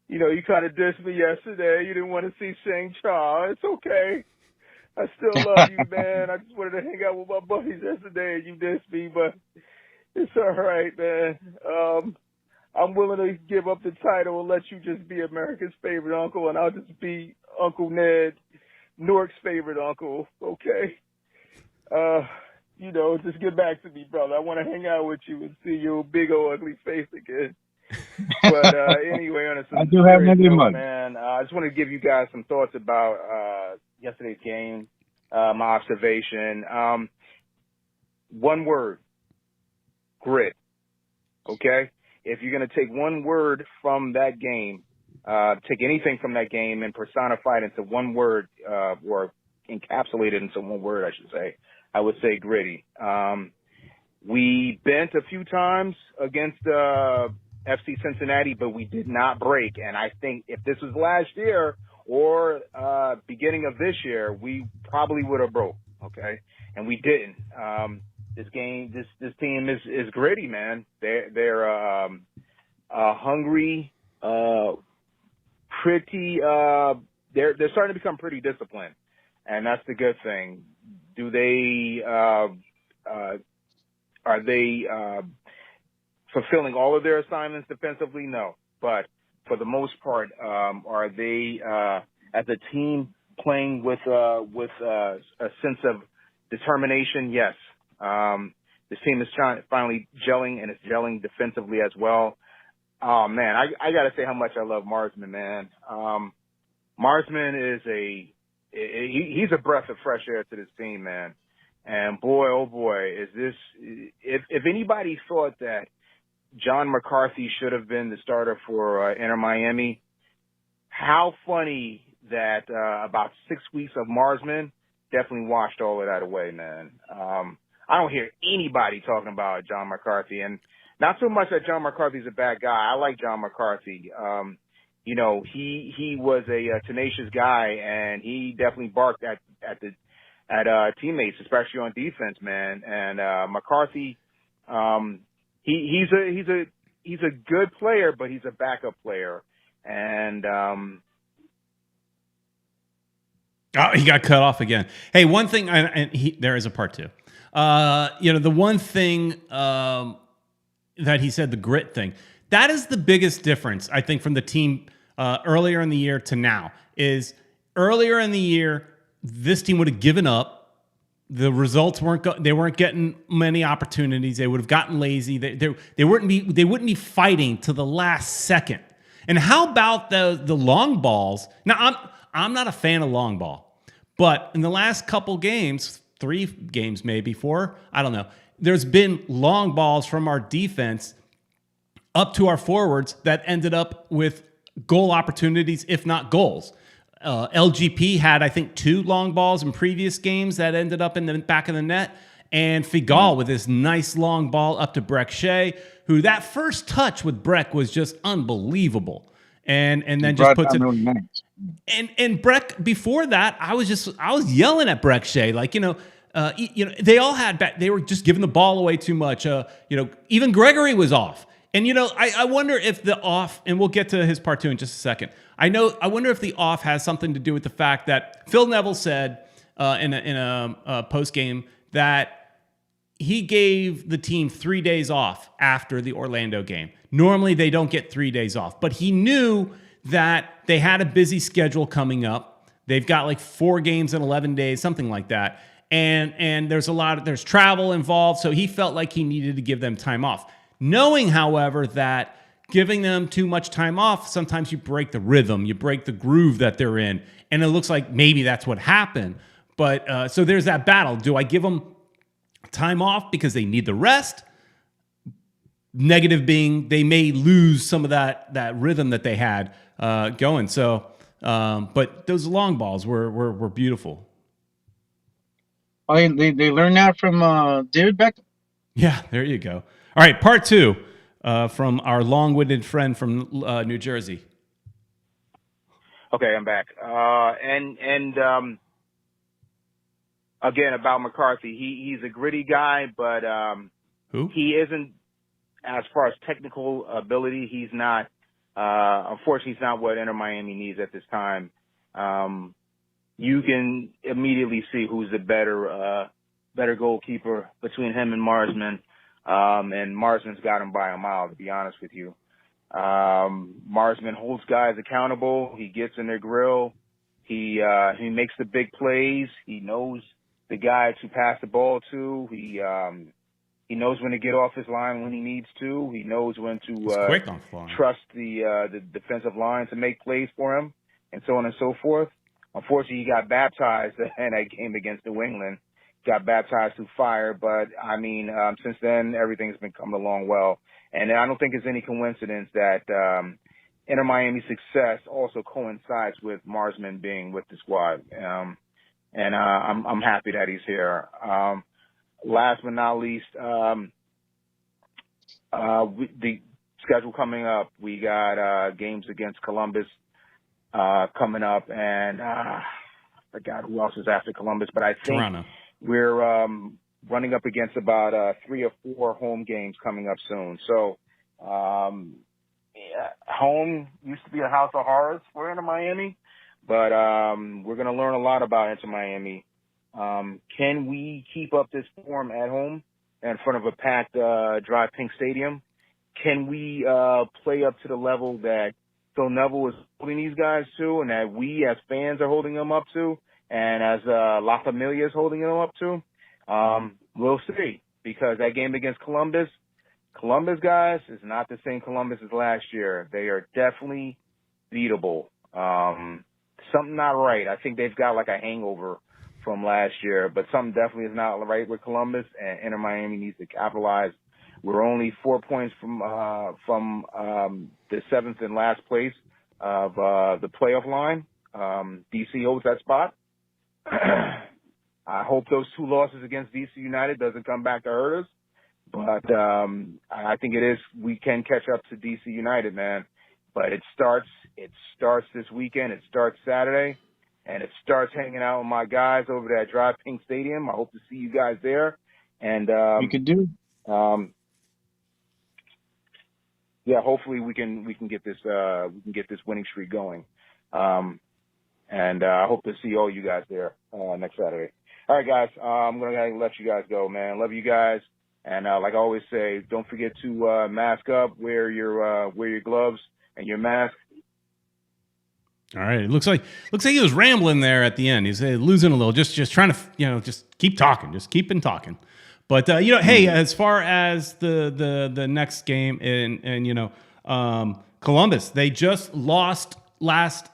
you kind of dissed me yesterday. You didn't want to see Shang-Chi. It's okay. I still love you, man. I just wanted to hang out with my buddies yesterday, and you dissed me, but it's all right, man. I'm willing to give up the title and let you just be America's favorite uncle, and I'll just be Uncle Ned, Newark's favorite uncle, okay? Just get back to me, brother. I want to hang out with you and see your big old ugly face again. But anyway, on a I do have negative mug, man. I just want to give you guys some thoughts about yesterday's game, my observation. One word, grit. Okay? If you're going to take one word from that game, take anything from that game and personify it into one word, or encapsulate it into one word, I should say, I would say gritty. We bent a few times against FC Cincinnati, but we did not break. And I think if this was last year or beginning of this year, we probably would have broke. Okay, and we didn't. This team is gritty, man. They're hungry, pretty. They're starting to become pretty disciplined, and that's the good thing. Do they? Are they fulfilling all of their assignments defensively? No, but for the most part, are they as a team playing with a sense of determination? Yes. This team is finally gelling, and it's gelling defensively as well. Oh man, I gotta say how much I love Marsman, man. Marsman is he's a breath of fresh air to this team, man. And boy, oh boy, is this, if anybody thought that John McCarthy should have been the starter for Inter Miami, how funny that about 6 weeks of Marsman definitely washed all of that away, man. I don't hear anybody talking about John McCarthy, and not so much that John McCarthy's a bad guy. I like John McCarthy. You know, he was a tenacious guy, and he definitely barked at teammates, especially on defense, man. And McCarthy, he's a good player, but he's a backup player. And he got cut off again. Hey, one thing, there is a part two. You know, the one thing that he said, the grit thing, that is the biggest difference, I think, from the team earlier in the year to now. Is earlier in the year, this team would have given up. The results they weren't getting many opportunities. They would have gotten lazy. They wouldn't be fighting to the last second. And how about the long balls? Now I'm not a fan of long ball, but in the last couple games, 3 games maybe 4, I don't know, there's been long balls from our defense up to our forwards that ended up with goal opportunities, if not goals. LGP had, I think, 2 long balls in previous games that ended up in the back of the net. And Figal with this nice long ball up to Brek Shea, who that first touch with Brek was just unbelievable. And then just puts it. And Brek, before that, I was yelling at Brek Shea, like, they were just giving the ball away too much. Even Gregory was off. And, I wonder if the off, and we'll get to his part 2 in just a second. I wonder if the off has something to do with the fact that Phil Neville said in a post game that he gave the team 3 days off after the Orlando game. Normally they don't get 3 days off, but he knew that they had a busy schedule coming up. They've got like 4 games in 11 days, something like that. And there's travel involved. So he felt like he needed to give them time off. Knowing, however, that giving them too much time off, sometimes you break the rhythm, you break the groove that they're in. And it looks like maybe that's what happened. But so there's that battle. Do I give them time off because they need the rest? Negative being they may lose some of that rhythm that they had going. So, but those long balls were beautiful. Oh, they learned that from David Beckham. Yeah, there you go. All right, part 2 from our long-winded friend from New Jersey. Okay, I'm back. Again, about McCarthy, he's a gritty guy, but who? He isn't, as far as technical ability, he's not. Unfortunately, he's not what Inter Miami needs at this time. You can immediately see who's the better goalkeeper between him and Marsman. And Marsman's got him by a mile, to be honest with you. Marsman holds guys accountable. He gets in their grill. He makes the big plays. He knows the guys to pass the ball to. He knows when to get off his line when he needs to. He knows when to trust the defensive line to make plays for him, and so on and so forth. Unfortunately, he got baptized in that game against New England. Got baptized through fire, but I mean, since then everything's been coming along well, and I don't think it's any coincidence that Inter Miami's success also coincides with Marsman being with the squad, and I'm happy that he's here. Last but not least, the schedule coming up, we got games against Columbus coming up, and I forgot who else is after Columbus, but I think Toronto. we're running up against about 3 or 4 home games coming up soon. So home used to be a house of horrors for Inter Miami, but we're going to learn a lot about Inter Miami. Can we keep up this form at home in front of a packed dry pink stadium? Can we play up to the level that Phil Neville is holding these guys to, and that we as fans are holding them up to, and as La Familia is holding them up to? We'll see, because that game against Columbus, guys, is not the same Columbus as last year. They are definitely beatable. Something not right. I think they've got like a hangover from last year, but something definitely is not right with Columbus, and Inter Miami needs to capitalize. We're only 4 points from the 7th and last place of the playoff line. DC holds that spot. I hope those 2 losses against DC United doesn't come back to hurt us, but I think it is. We can catch up to DC United, man. But it starts this weekend. It starts Saturday, and it starts hanging out with my guys over there at Dry Pink Stadium. I hope to see you guys there. And we could do. Yeah, hopefully we can get this winning streak going. And I hope to see all you guys there next Saturday. All right, guys. I'm gonna let you guys go, man. Love you guys. And like I always say, don't forget to mask up, wear your gloves and your mask. All right. It looks like he was rambling there at the end. He's losing a little, just trying to, just keep talking, just keeping talking. But hey, as far as the next game and Columbus, they just lost last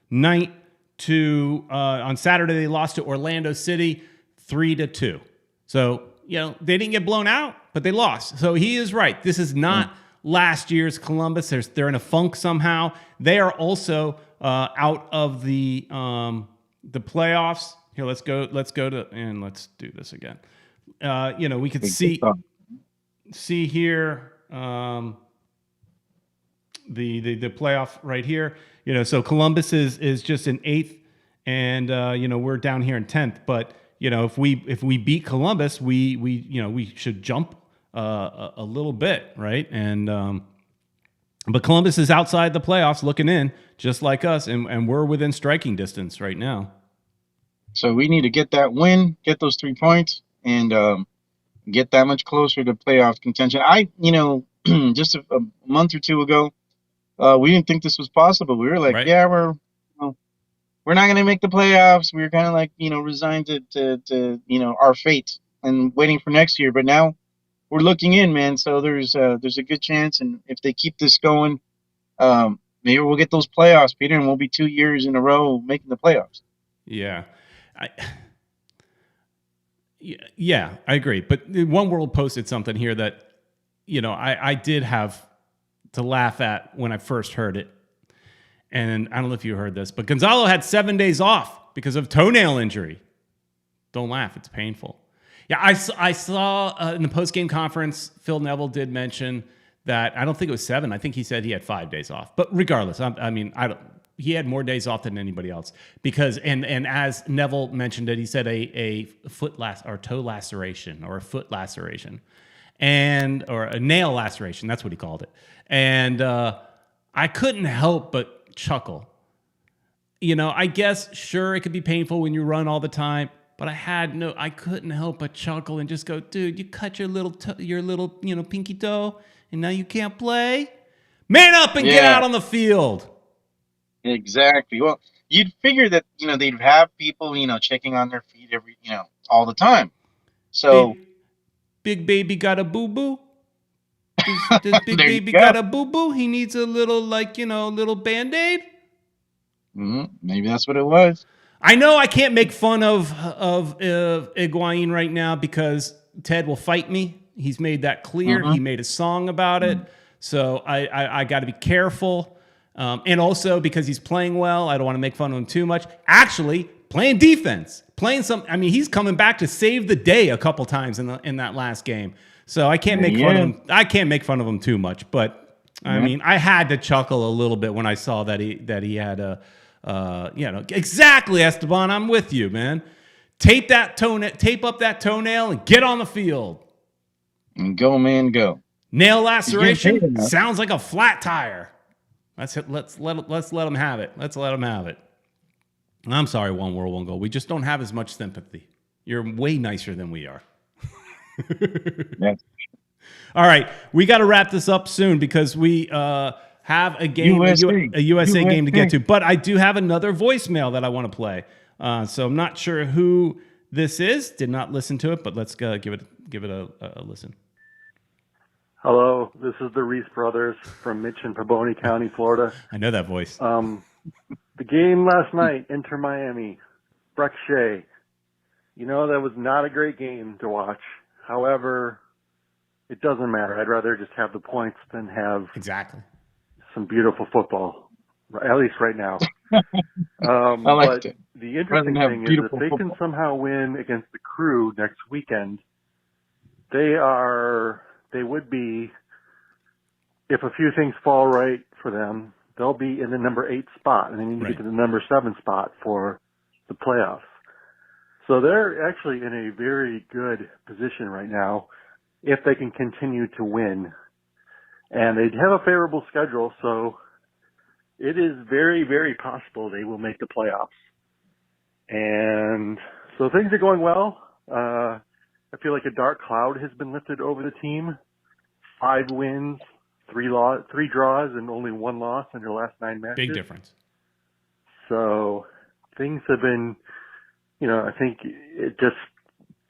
night to on Saturday. They lost to Orlando City 3-2. So they didn't get blown out, but they lost. So he is right. This is not last year's Columbus. They're in a funk somehow. They are also out of the playoffs. Here, let's go to and let's do this again. We could see here the playoff right here. So Columbus is just in 8th, and we're down here in 10th. But if we beat Columbus, we should jump a little bit, right? And but Columbus is outside the playoffs, looking in just like us, and we're within striking distance right now. So we need to get that win, get those 3 points, and get that much closer to playoff contention. Just a month or 2 ago, we didn't think this was possible. We were like, right. Yeah, we're not going to make the playoffs. We were kind of like, resigned to our fate and waiting for next year. But now we're looking in, man. So there's a good chance, and if they keep this going, maybe we'll get those playoffs, Peter, and we'll be 2 years in a row making the playoffs. Yeah. Yeah, I agree. But One World posted something here that, I did have to laugh at when I first heard it. And I don't know if you heard this, but Gonzalo had 7 days off because of toenail injury. Don't laugh. It's painful. Yeah, I saw in the post-game conference, Phil Neville did mention that, I don't think it was 7. I think he said he had 5 days off. But regardless, he had more days off than anybody else because, and as Neville mentioned it, he said a toe laceration or a foot laceration or a nail laceration. That's what he called it. And I couldn't help but chuckle. I guess, sure, it could be painful when you run all the time, but I couldn't help but chuckle and just go, dude, you cut your little pinky toe and now you can't play? Man up and get out on the field. Exactly. Well, you'd figure that, they'd have people, checking on their feet all the time. So Big baby got a boo-boo? Does Big Baby got a boo-boo? He needs a little, little Band-Aid? Maybe that's what it was. I know I can't make fun of Higuain right now because Ted will fight me. He's made that clear. He made a song about it. So I got to be careful. And also because he's playing well, I don't want to make fun of him too much. Actually, playing defense, he's coming back to save the day a couple times in that last game. So I can't make fun of him. I can't make fun of him too much, but I mean, I had to chuckle a little bit when I saw that he had a, exactly, Esteban. I'm with you, man. Tape up that toenail and get on the field. And go, man, go. Nail laceration sounds like a flat tire. Let's let him have it. Let's let him have it. I'm sorry, One World, One Goal. We just don't have as much sympathy. You're way nicer than we are. Yeah. All right, we got to wrap this up soon because we have a game, a USA game to get to. But I do have another voicemail that I want to play. So I'm not sure who this is. Did not listen to it, but let's give it a listen. Hello, this is the Reese brothers from Mitch and Paboney County, Florida. I know that voice. The game last night, Inter Miami, Brek Shea. That was not a great game to watch. However, it doesn't matter. I'd rather just have the points than have some beautiful football, at least right now. I liked it. The interesting thing is if they can somehow win against the Crew next weekend, they would be, if a few things fall right for them, they'll be in the number 8 spot, and they need to get to the number 7 spot for the playoffs. So they're actually in a very good position right now if they can continue to win. And they have a favorable schedule, so it is very, very possible they will make the playoffs. And so things are going well. I feel like a dark cloud has been lifted over the team. 5 wins, 3 draws, and only 1 loss in their last 9 matches. Big difference. So things have been, I think it just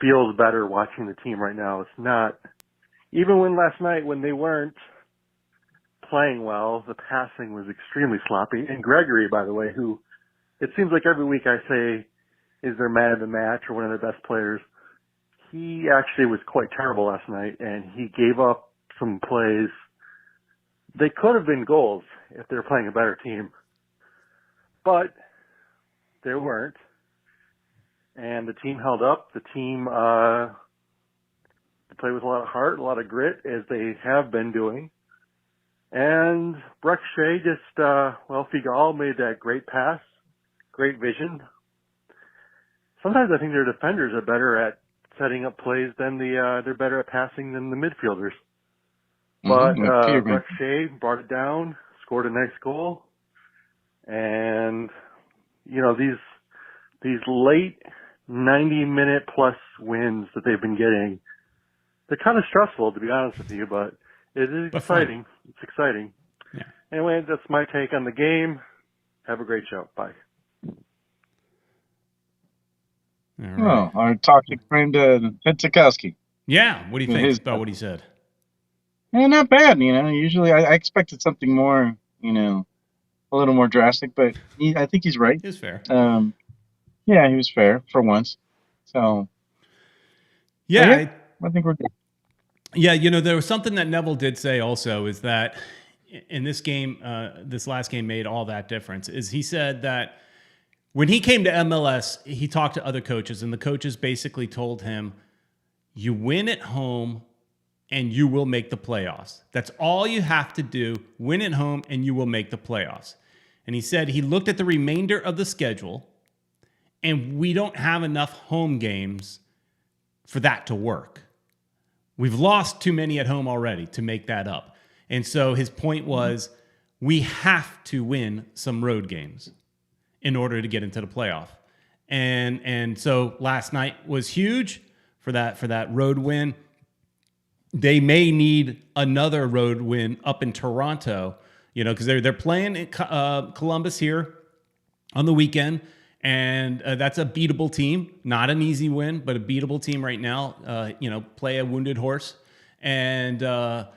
feels better watching the team right now. It's not, even when last night when they weren't playing well, the passing was extremely sloppy. And Gregory, by the way, who it seems like every week I say is their man of the match or one of their best players, he actually was quite terrible last night, and he gave up some plays. They could have been goals if they were playing a better team, but they weren't. And the team held up. The team played with a lot of heart, a lot of grit, as they have been doing. And Brek Shea just, Figal made that great pass, great vision. Sometimes I think their defenders are better at setting up plays than they're better at passing than the midfielders. But Brek Shea brought it down, scored a nice goal, and these late 90-minute plus wins that they've been getting, they're kind of stressful, to be honest with you, but it is exciting. It's exciting. Yeah. Anyway, that's my take on the game. Have a great show. Bye. Right. Oh, our toxic friend Pensikowski. Yeah, what do you think about what he said? Yeah, not bad. Usually I expected something more, a little more drastic, but I think he's right. He was fair. Yeah, he was fair for once. So, yeah, I think we're good. Yeah, there was something that Neville did say also is that in this game, this last game made all that difference. Is he said that when he came to MLS, he talked to other coaches, and the coaches basically told him, you win at home and you will make the playoffs. That's all you have to do. Win at home and you will make the playoffs. And he said he looked at the remainder of the schedule, and we don't have enough home games for that to work. We've lost too many at home already to make that up. And so his point was, we have to win some road games in order to get into the playoff. And so last night was huge for that road win. They may need another road win up in Toronto, because they're playing in Columbus here on the weekend. And that's a beatable team, not an easy win, but a beatable team right now. Play a wounded horse, but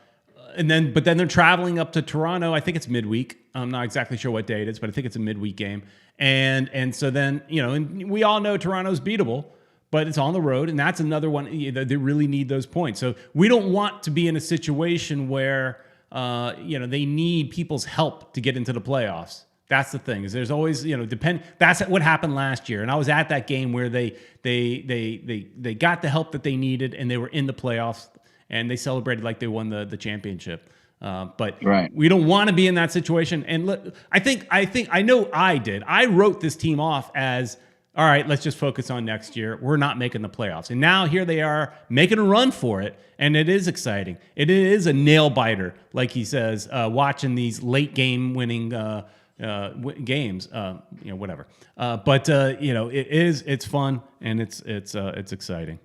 then they're traveling up to Toronto. I think it's midweek. I'm not exactly sure what day it is, but I think it's a midweek game. And so then and we all know Toronto's beatable, but it's on the road, and that's another one. They really need those points. So we don't want to be in a situation where they need people's help to get into the playoffs. That's the thing. Is there's always That's what happened last year, and I was at that game where they got the help that they needed, and they were in the playoffs, and they celebrated like they won the championship. But Right. we don't want to be in that situation. And I know I did. I wrote this team off as, all right, let's just focus on next year. We're not making the playoffs. And now here they are making a run for it. And it is exciting. It is a nail biter, like he says, watching these late game winning games, whatever. But it's fun and it's exciting.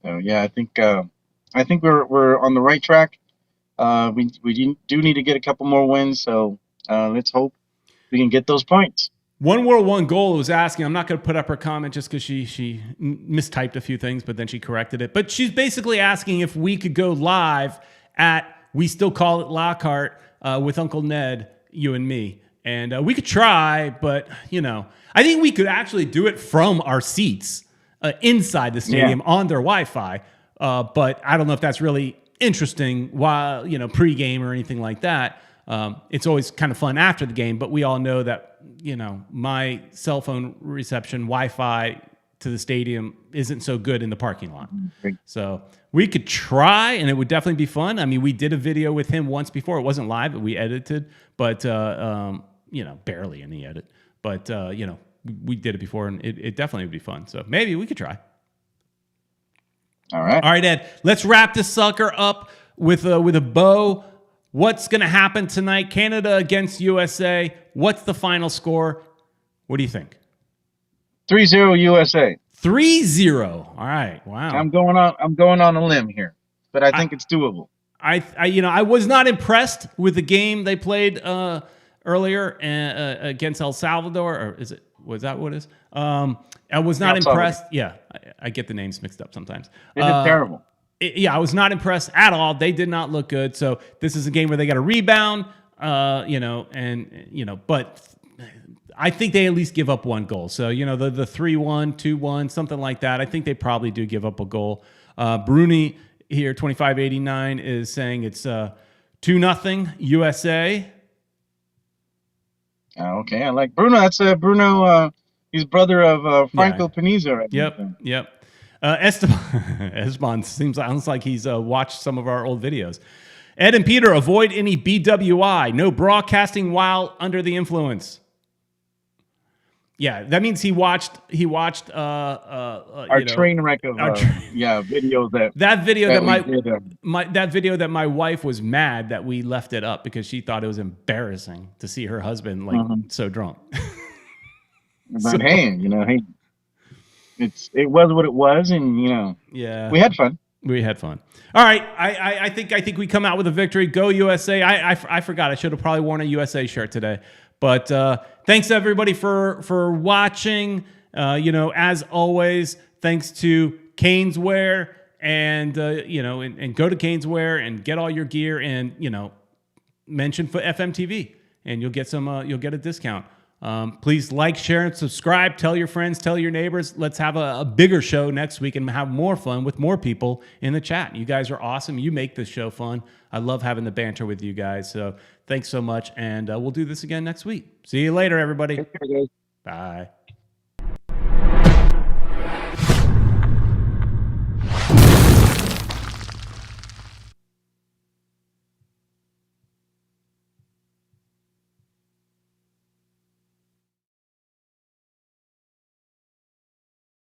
So yeah, I think we're on the right track. We do need to get a couple more wins. So let's hope we can get those points. One World One Goal was asking, I'm not going to put up her comment just because she mistyped a few things, but then she corrected it. But she's basically asking if we could go live at, we still call it Lockhart, with Uncle Ned, you and me. And we could try, but, I think we could actually do it from our seats inside the stadium on their Wi-Fi. But I don't know if that's really interesting while, pregame or anything like that. It's always kind of fun after the game, but we all know that, my cell phone reception Wi-Fi to the stadium isn't so good in the parking lot. So we could try, and it would definitely be fun. I mean, we did a video with him once before. It wasn't live, but we edited, but, barely any edit. But, we did it before, and it definitely would be fun. So maybe we could try. All right. All right, Ed, let's wrap this sucker up with a bow. What's going to happen tonight? Canada against USA. What's the final score? What do you think? 3-0 USA. 3-0. All right. Wow. I'm going on a limb here, but I think it's doable. I was not impressed with the game they played earlier against El Salvador, or was that what it is? I was not impressed. Yeah, I get the names mixed up sometimes. It is terrible. I was not impressed at all. They did not look good. So this is a game where they got to rebound, but I think they at least give up one goal. So, the 3-1, 2-1, something like that. I think they probably do give up a goal. Bruni here, 2589, is saying it's 2-0 USA. Okay, I like Bruno. That's Bruno. He's brother of Franco Panizo. Right? Yep. Esteban sounds like he's watched some of our old videos. Ed and Peter, avoid any BWI. No broadcasting while under the influence. Yeah, that means he watched our train wreck of videos that video that my wife was mad that we left it up because she thought it was embarrassing to see her husband so drunk. But hey, it was what it was, and we had fun. We had fun. All right, I think we come out with a victory. Go USA! I forgot. I should have probably worn a USA shirt today. But thanks everybody for watching. As always, thanks to Caneswear and and go to Caneswear and get all your gear and mention for FMTV and you'll get a discount. Please like, share, and subscribe. Tell your friends, tell your neighbors. Let's have a bigger show next week and have more fun with more people in the chat. You guys are awesome. You make this show fun. I love having the banter with you guys. So thanks so much, and we'll do this again next week. See you later, everybody. Take care, guys. Bye.